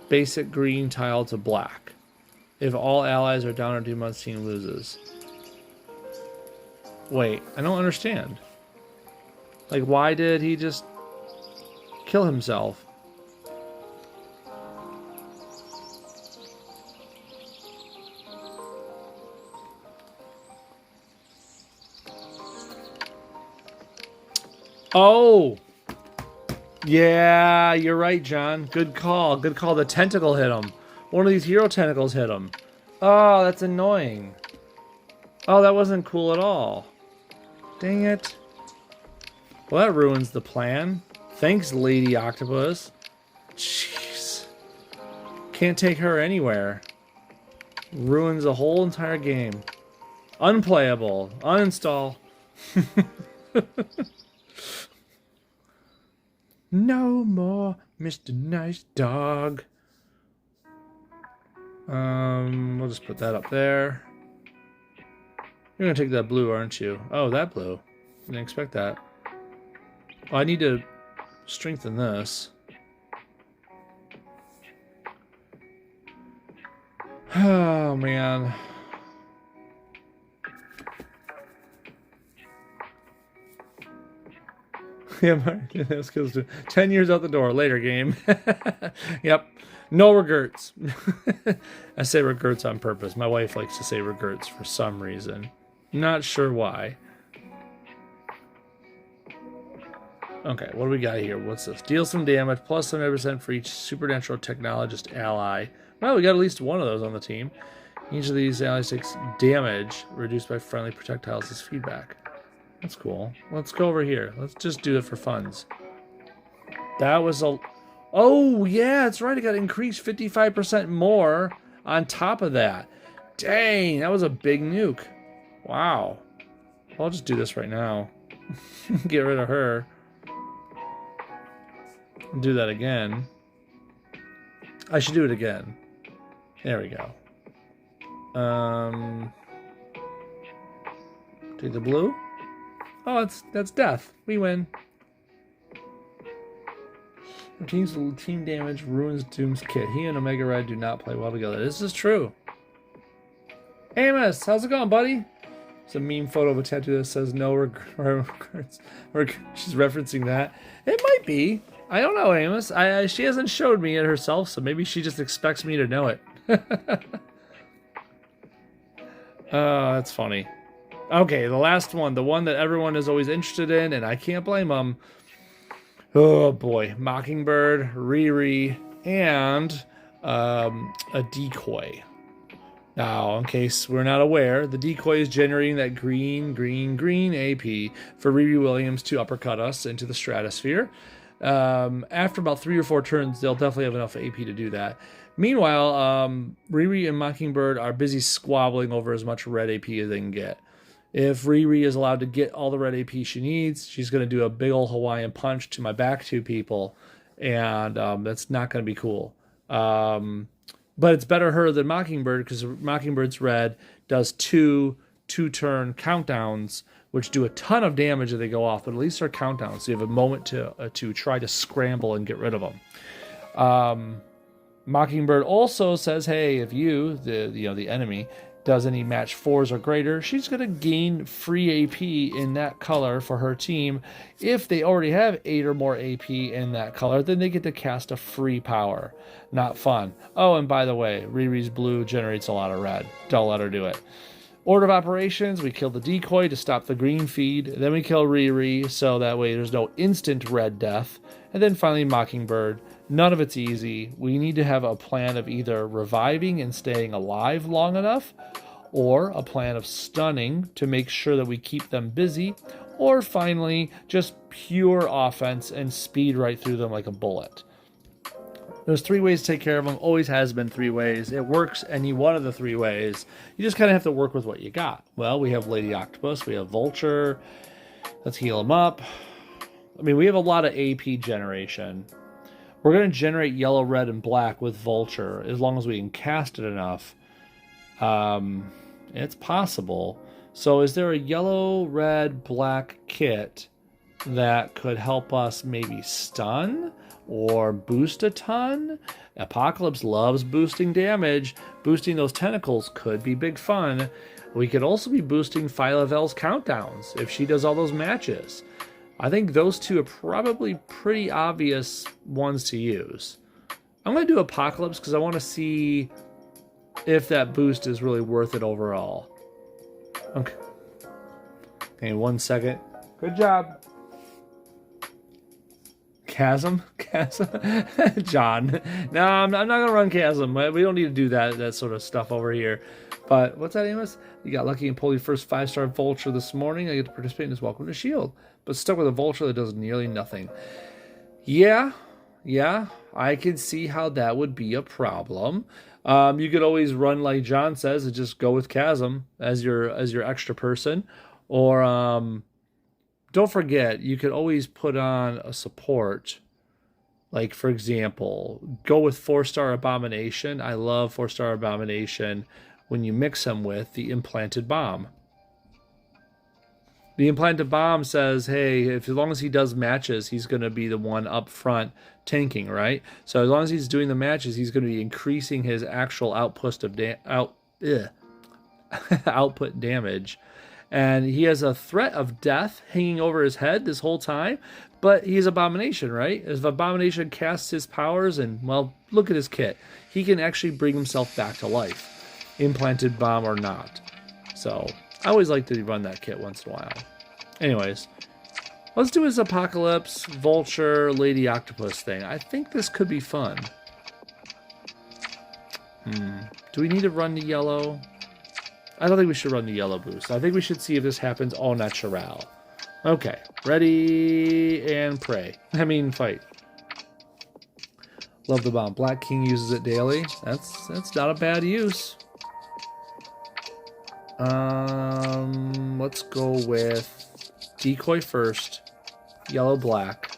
basic green tile to black. If all allies are down, our demon's team loses. Wait, I don't understand. Like, why did he just kill himself? Oh! Yeah, you're right, John. Good call. Good call. The tentacle hit him. One of these hero tentacles hit him. Oh, that's annoying. Oh, that wasn't cool at all. Dang it. Well, that ruins the plan. Thanks, Lady Octopus. Jeez. Can't take her anywhere. Ruins the whole entire game. Unplayable. Uninstall. No more Mr. Nice Dog. We'll just put that up there. You're gonna take that blue, aren't you? Oh, that blue. Didn't expect that. Oh, I need to strengthen this. Oh, man. Yeah, that kills 10 years out the door. Later, game. Yep. No regrets. I say regrets on purpose. My wife likes to say regrets for some reason. Not sure why. Okay, what do we got here? What's this? Deal some damage, plus 70% for each supernatural technologist ally. Well, we got at least one of those on the team. Each of these allies takes damage reduced by friendly projectiles as feedback. That's cool. Let's go over here. Let's just do it for funds. That was a... Oh, yeah, that's right. It got increased 55% more on top of that. Dang, that was a big nuke. Wow. I'll just do this right now. Get rid of her. Do that again. I should do it again. There we go. Do the blue. Oh, that's death. We win. Team damage ruins Doom's kit. He and Omega Red do not play well together. This is true. Amos, how's it going, buddy? It's a meme photo of a tattoo that says no regrets. She's referencing that. It might be. I don't know, Amos. She hasn't showed me it herself, so maybe she just expects me to know it. Oh, that's funny. Okay, the last one. The one that everyone is always interested in, and I can't blame them. Oh, boy. Mockingbird, Riri, and a decoy. Now, in case we're not aware, the decoy is generating that green AP for Riri Williams to uppercut us into the stratosphere. After about 3 or 4 turns, they'll definitely have enough AP to do that. Meanwhile, Riri and Mockingbird are busy squabbling over as much red AP as they can get. If Riri is allowed to get all the red AP she needs, she's going to do a big old Hawaiian punch to my back 2 people, and that's not going to be cool. But it's better her than Mockingbird, because Mockingbird's red does 2 2-turn countdowns, which do a ton of damage as they go off, but at least they're countdowns, so you have a moment to try to scramble and get rid of them. Mockingbird also says, hey, if you, the enemy, does any match 4s or greater, she's going to gain free AP in that color for her team. If they already have 8 or more AP in that color, then they get to cast a free power. Not fun. Oh, and by the way, Riri's blue generates a lot of red. Don't let her do it. Order of operations, we kill the decoy to stop the green feed. Then we kill Riri, so that way there's no instant red death. And then finally Mockingbird. None of it's easy. We need to have a plan of either reviving and staying alive long enough, or a plan of stunning to make sure that we keep them busy, or finally, just pure offense and speed right through them like a bullet. There's 3 ways to take care of them. Always has been 3 ways. It works any one of the 3 ways. You just kind of have to work with what you got. Well, we have Lady Octopus. We have Vulture. Let's heal them up. I mean, we have a lot of AP generation. We're going to generate yellow, red, and black with Vulture as long as we can cast it enough. It's possible. So is there a yellow, red, black kit that could help us maybe stun or boost a ton? Apocalypse loves boosting damage. Boosting those tentacles could be big fun. We could also be boosting Phyla-Vel's countdowns if she does all those matches. I think those 2 are probably pretty obvious ones to use. I'm going to do Apocalypse because I want to see if that boost is really worth it overall. Okay, 1 second. Good job. Chasm? John. No, I'm not going to run Chasm. We don't need to do that sort of stuff over here. But what's that, Amos? You got lucky and pulled your first 5-star Vulture this morning. I get to participate in this Welcome to S.H.I.E.L.D. But stuck with a Vulture that does nearly nothing. Yeah, I could see how that would be a problem. You could always run like John says and just go with Chasm as your extra person. Or don't forget, you could always put on a support. Like, for example, go with 4-star Abomination. I love 4-star Abomination when you mix him with the Implanted Bomb. The Implanted Bomb says, hey, as long as he does matches, he's going to be the one up front tanking, right? So as long as he's doing the matches, he's going to be increasing his actual output of output damage. And he has a threat of death hanging over his head this whole time, but he's Abomination, right? If Abomination casts his powers and, well, look at his kit. He can actually bring himself back to life, implanted bomb or not. So I always like to run that kit once in a while. Anyways, let's do his Apocalypse, Vulture, Lady Octopus thing. I think this could be fun. Do we need to run the yellow? I don't think we should run the yellow boost. I think we should see if this happens au naturel. Okay, ready and pray. I mean, fight. Love the bomb. Black King uses it daily. That's not a bad use. Let's go with decoy first. Yellow, black.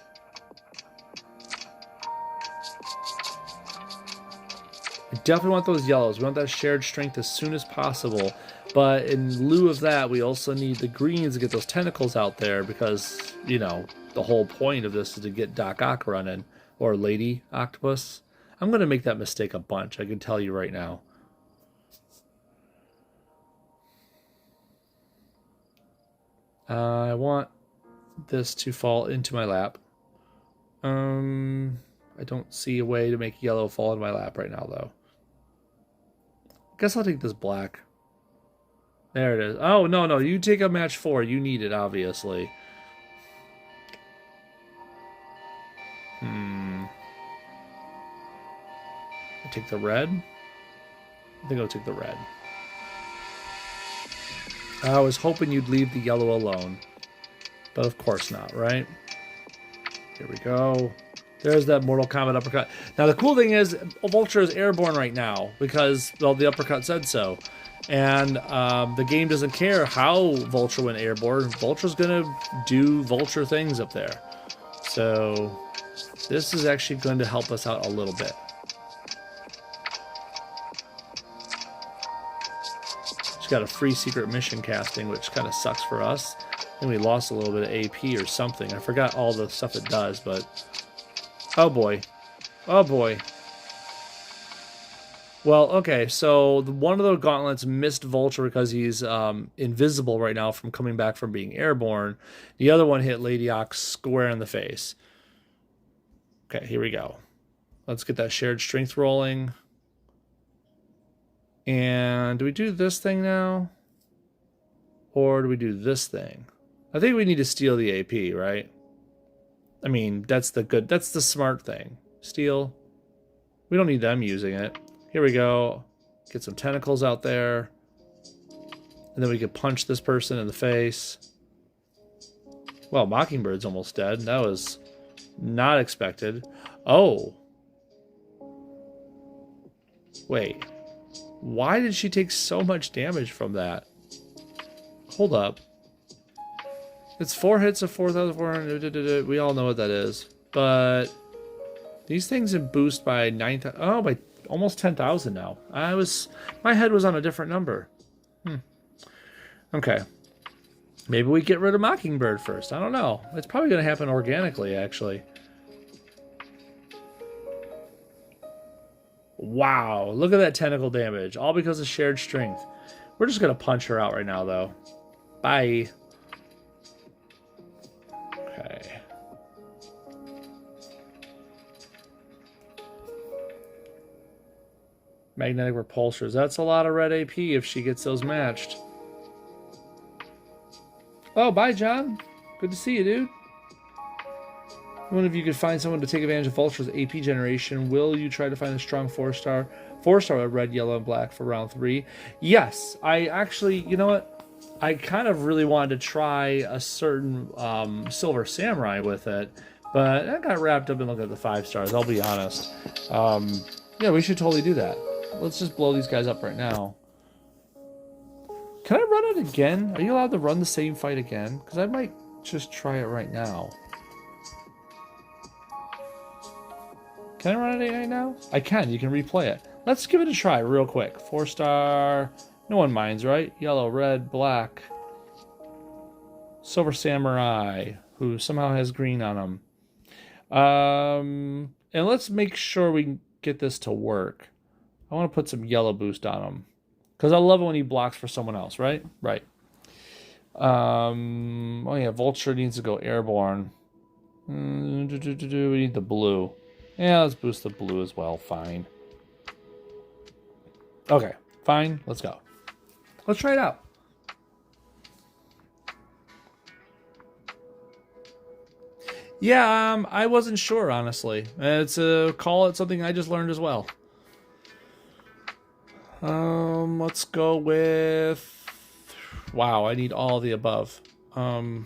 I definitely want those yellows. We want that shared strength as soon as possible. But in lieu of that, we also need the greens to get those tentacles out there because, you know, the whole point of this is to get Doc Ock running. Or Lady Octopus. I'm going to make that mistake a bunch, I can tell you right now. I want this to fall into my lap. I don't see a way to make yellow fall into my lap right now, though. I guess I'll take this black. There it is. Oh, no. You take a match 4. You need it, obviously. I take the red. I think I'll take the red. I was hoping you'd leave the yellow alone. But of course not, right? Here we go. There's that Mortal Kombat uppercut. Now, the cool thing is, Vulture is airborne right now because, well, the uppercut said so. And the game doesn't care how Vulture went airborne. Vulture's going to do Vulture things up there. So, this is actually going to help us out a little bit. She's got a free secret mission casting, which kind of sucks for us. I think we lost a little bit of AP or something. I forgot all the stuff it does, but... Oh boy. Oh boy. Well, okay, so one of the gauntlets missed Vulture because he's invisible right now from coming back from being airborne. The other one hit Lady Ox square in the face. Okay, here we go. Let's get that shared strength rolling. And do we do this thing now? Or do we do this thing? I think we need to steal the AP, right? I mean, that's the smart thing. Steal. We don't need them using it. Here we go. Get some tentacles out there. And then we could punch this person in the face. Well, Mockingbird's almost dead. That was not expected. Oh. Wait. Why did she take so much damage from that? Hold up. It's 4 hits of 4,400. We all know what that is. But these things have boost by 9,000. Oh, by almost 10,000 now. My head was on a different number. Okay. Maybe we get rid of Mockingbird first. I don't know. It's probably going to happen organically, actually. Wow. Look at that tentacle damage. All because of shared strength. We're just going to punch her out right now, though. Bye. Okay. Magnetic repulsors. That's a lot of red AP if she gets those matched. Oh, bye, John. Good to see you, dude. I wonder if you could find someone to take advantage of Vulture's AP generation. Will you try to find a strong 4-star? 4-star with red, yellow, and black for round 3. Yes, I actually, you know what? I kind of really wanted to try a certain Silver Samurai with it, but I got wrapped up in looking at the 5 stars, I'll be honest. Yeah, we should totally do that. Let's just blow these guys up right now. Can I run it again? Are you allowed to run the same fight again? Because I might just try it right now. Can I run it right now? I can. You can replay it. Let's give it a try real quick. 4-star. No one minds, right? Yellow, red, black. Silver Samurai, who somehow has green on him. And let's make sure we can get this to work. I want to put some yellow boost on him. Because I love it when he blocks for someone else, right? Right. Oh yeah, Vulture needs to go airborne. We need the blue. Yeah, let's boost the blue as well. Fine. Okay, fine. Let's go. Let's try it out. Yeah, I wasn't sure, honestly. It's call it something I just learned as well. Let's go with... Wow, I need all of the above. I'm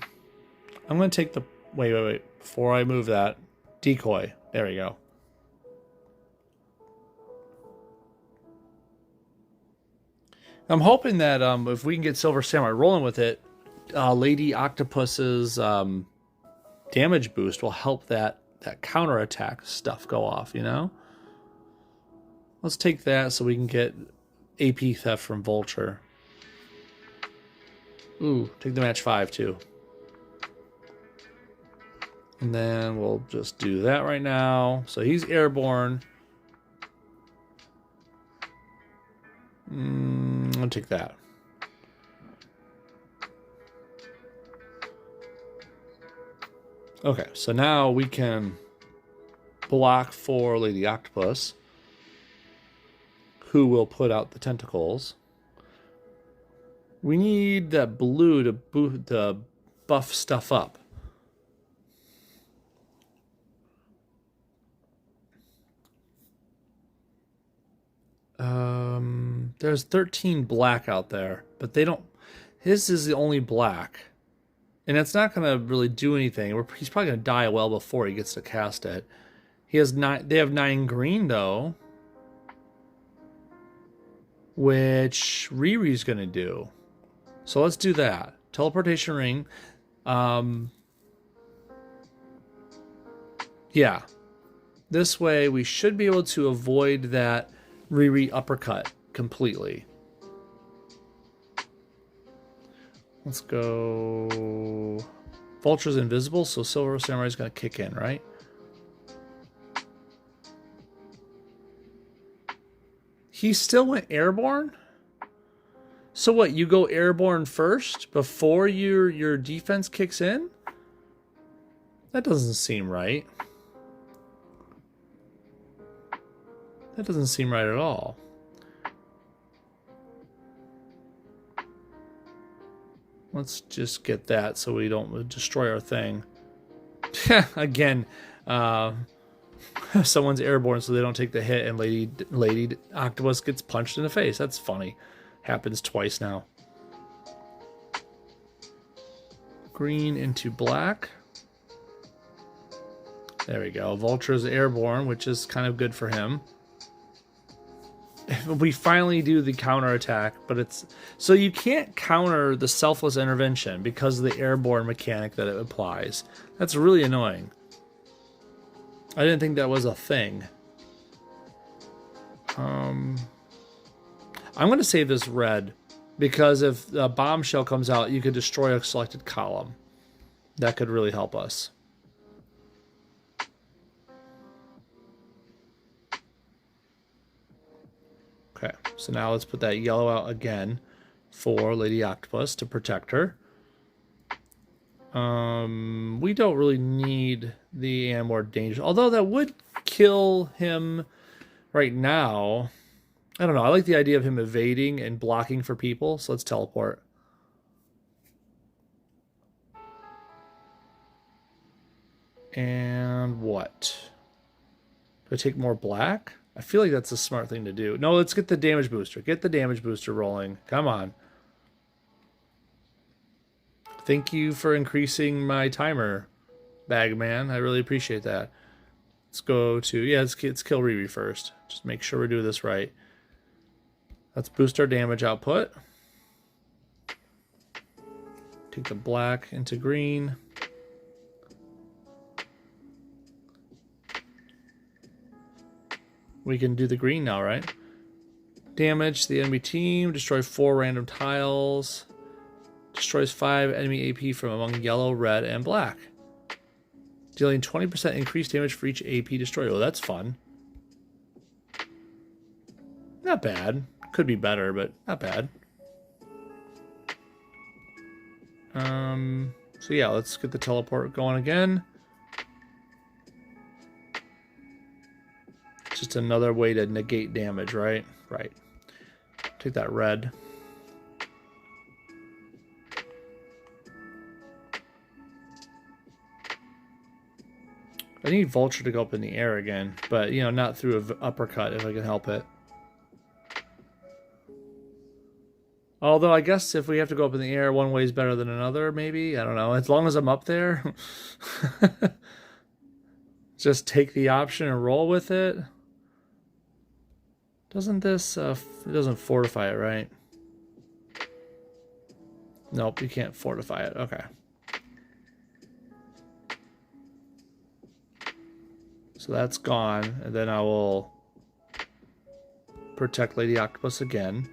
going to take the... Wait. Before I move that, decoy. There we go. I'm hoping that if we can get Silver Samurai rolling with it, Lady Octopus's damage boost will help that counterattack stuff go off, you know? Let's take that so we can get AP theft from Vulture. Ooh, take the match 5 too. And then we'll just do that right now. So he's airborne. I'll take that. Okay, so now we can block for Lady Octopus, who will put out the tentacles. We need that blue to buff stuff up. There's 13 black out there, but they don't... His is the only black. And it's not going to really do anything. He's probably going to die well before he gets to cast it. He has 9... They have 9 green, though. Which Riri's going to do. So let's do that. Teleportation ring. Yeah. This way, we should be able to avoid that Riri uppercut completely. Let's go... Vulture's invisible, so Silver Samurai's going to kick in, right? He still went airborne? So what, you go airborne first before your defense kicks in? That doesn't seem right. That doesn't seem right at all. Let's just get that so we don't destroy our thing. Again, someone's airborne so they don't take the hit, and Lady Octopus gets punched in the face. That's funny. Happens twice now. Green into black. There we go. Vulture's airborne, which is kind of good for him. We finally do the counterattack, but it's... So you can't counter the selfless intervention because of the airborne mechanic that it applies. That's really annoying. I didn't think that was a thing. I'm going to save this red, because if a bombshell comes out, you could destroy a selected column. That could really help us. Okay, so now let's put that yellow out again for Lady Octopus to protect her. We don't really need the more danger, although that would kill him right now. I don't know. I like the idea of him evading and blocking for people, so let's teleport. And what? Do I take more black? I feel like that's a smart thing to do. No, let's get the damage booster. Get the damage booster rolling. Come on. Thank you for increasing my timer, Bagman. I really appreciate that. Let's go to... Yeah, let's kill Riri first. Just make sure we do this right. Let's boost our damage output. Take the black into green. We can do the green now, right? Damage the enemy team. Destroy 4 random tiles. Destroys 5 enemy AP from among yellow, red, and black. Dealing 20% increased damage for each AP destroyed. Oh, that's fun. Not bad. Could be better, but not bad. So yeah, let's get the teleport going again. Just another way to negate damage, right? Right. Take that red. I need Vulture to go up in the air again, but, you know, not through an uppercut if I can help it. Although I guess if we have to go up in the air, one way is better than another, maybe? I don't know. As long as I'm up there. Just take the option and roll with it. Doesn't this... it doesn't fortify it, right? Nope, you can't fortify it. Okay. So that's gone. And then I will protect Lady Octopus again.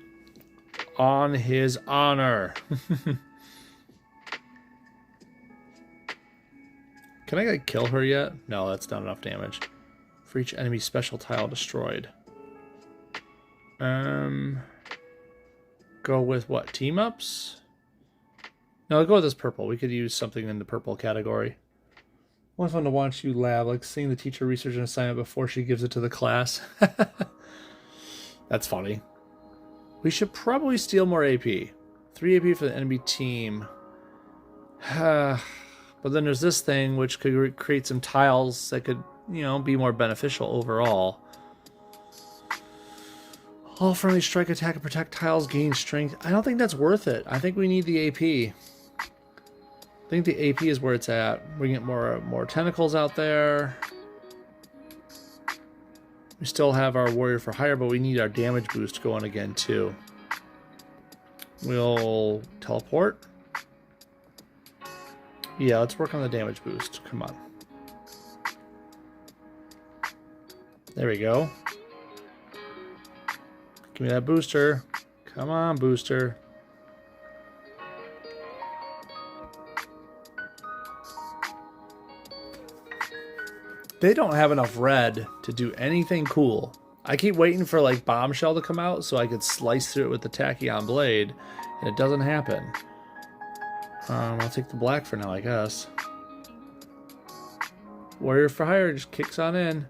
On his honor. Can I like kill her yet? No, that's not enough damage. For each enemy special tile destroyed. Go with what? Team ups? No, I'll go with this purple. We could use something in the purple category. More fun to watch you lab, like seeing the teacher research an assignment before she gives it to the class. That's funny. We should probably steal more AP. 3 AP for the enemy team. But then there's this thing which could create some tiles that could, you know, be more beneficial overall. All friendly strike, attack, and protect tiles gain strength. I don't think that's worth it. I think we need the AP. I think the AP is where it's at. We get more tentacles out there. We still have our warrior for hire, but we need our damage boost going again too. We'll teleport. Yeah, let's work on the damage boost. Come on. There we go. Give me that booster. Come on, booster. They don't have enough red to do anything cool. I keep waiting for like Bombshell to come out so I could slice through it with the Tachyon blade, and it doesn't happen. I'll take the black for now, I guess. Warrior for hire just kicks on in.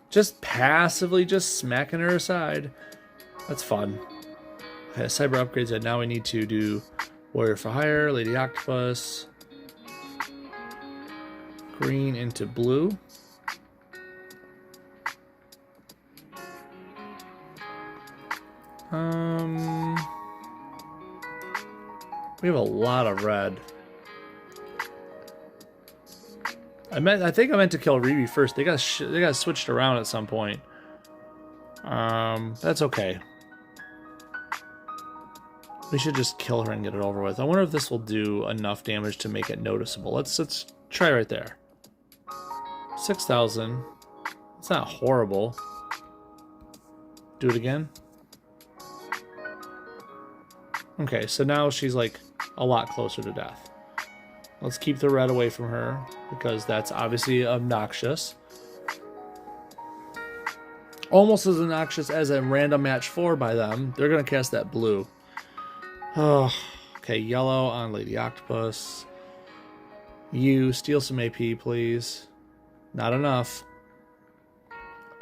Just passively just smacking her aside. That's fun. Okay, cyber upgrades, and now we need to do Warrior for hire, Lady Octopus. Green into blue. We have a lot of red. I think I meant to kill Reeve first. They got switched around at some point. That's okay. We should just kill her and get it over with. I wonder if this will do enough damage to make it noticeable. Let's try right there. 6,000. It's not horrible. Do it again. Okay, so now she's like a lot closer to death. Let's keep the red away from her because that's obviously obnoxious. Almost as obnoxious as a random match 4 by them. They're going to cast that blue. Oh, okay, yellow on Lady Octopus. You steal some AP, please. Not enough.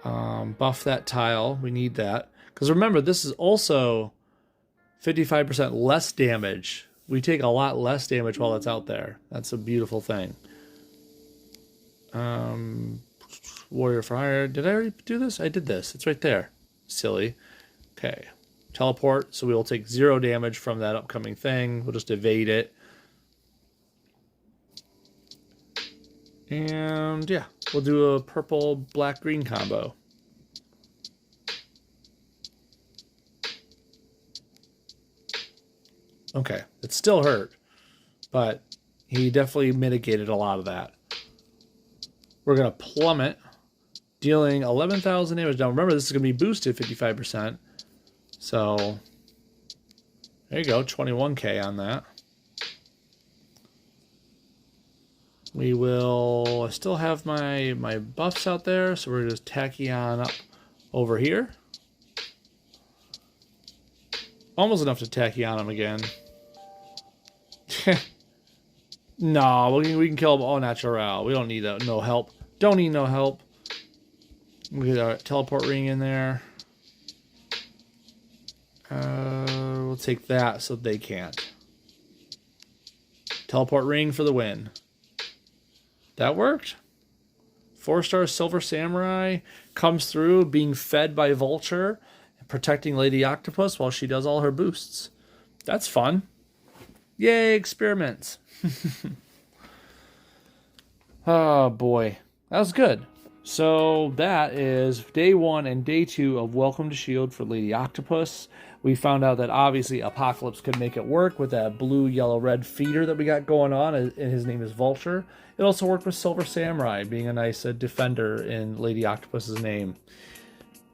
Buff that tile. We need that. Because remember, this is also 55% less damage. We take a lot less damage while it's out there. That's a beautiful thing. Warrior for hire. Did I already do this? I did this. It's right there. Silly. Okay. Teleport. So we will take 0 damage from that upcoming thing. We'll just evade it. And yeah, we'll do a purple, black, green combo. Okay, it still hurt, but he definitely mitigated a lot of that. We're going to plummet, dealing 11,000 damage. Now remember, this is going to be boosted 55%. So, there you go, 21k on that. We will, I still have my buffs out there, so we're just Tachyon up over here. Almost enough to Tachyon him again. No, we can kill them all natural. We don't need no help. Don't need no help. We get our teleport ring in there. We'll take that so they can't. Teleport ring for the win. That worked. 4-star Silver Samurai comes through being fed by Vulture, protecting Lady Octopus while she does all her boosts. That's fun. Yay, experiments. Oh boy, that was good. So that is day 1 and day 2 of Welcome to S.H.I.E.L.D. for Lady Octopus. We found out that obviously Apocalypse could make it work with that blue, yellow, red feeder that we got going on, and his name is Vulture. It also worked with Silver Samurai being a nice defender in Lady Octopus's name.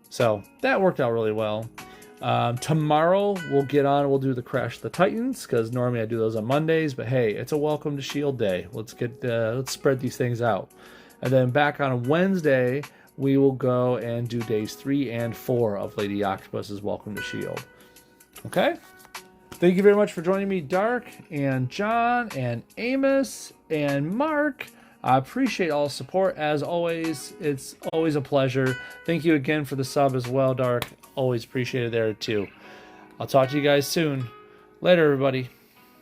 So that worked out really well. Tomorrow we'll do the Crash the Titans, because normally I do those on Mondays, but hey, it's a Welcome to S.H.I.E.L.D. day. Let's spread these things out. And then back on Wednesday, we will go and do days 3 and 4 of Lady Octopus's Welcome to S.H.I.E.L.D. Okay? Thank you very much for joining me, Dark, and John, and Amos, and Mark. I appreciate all the support, as always. It's always a pleasure. Thank you again for the sub as well, Dark. Always appreciate it there, too. I'll talk to you guys soon. Later, everybody.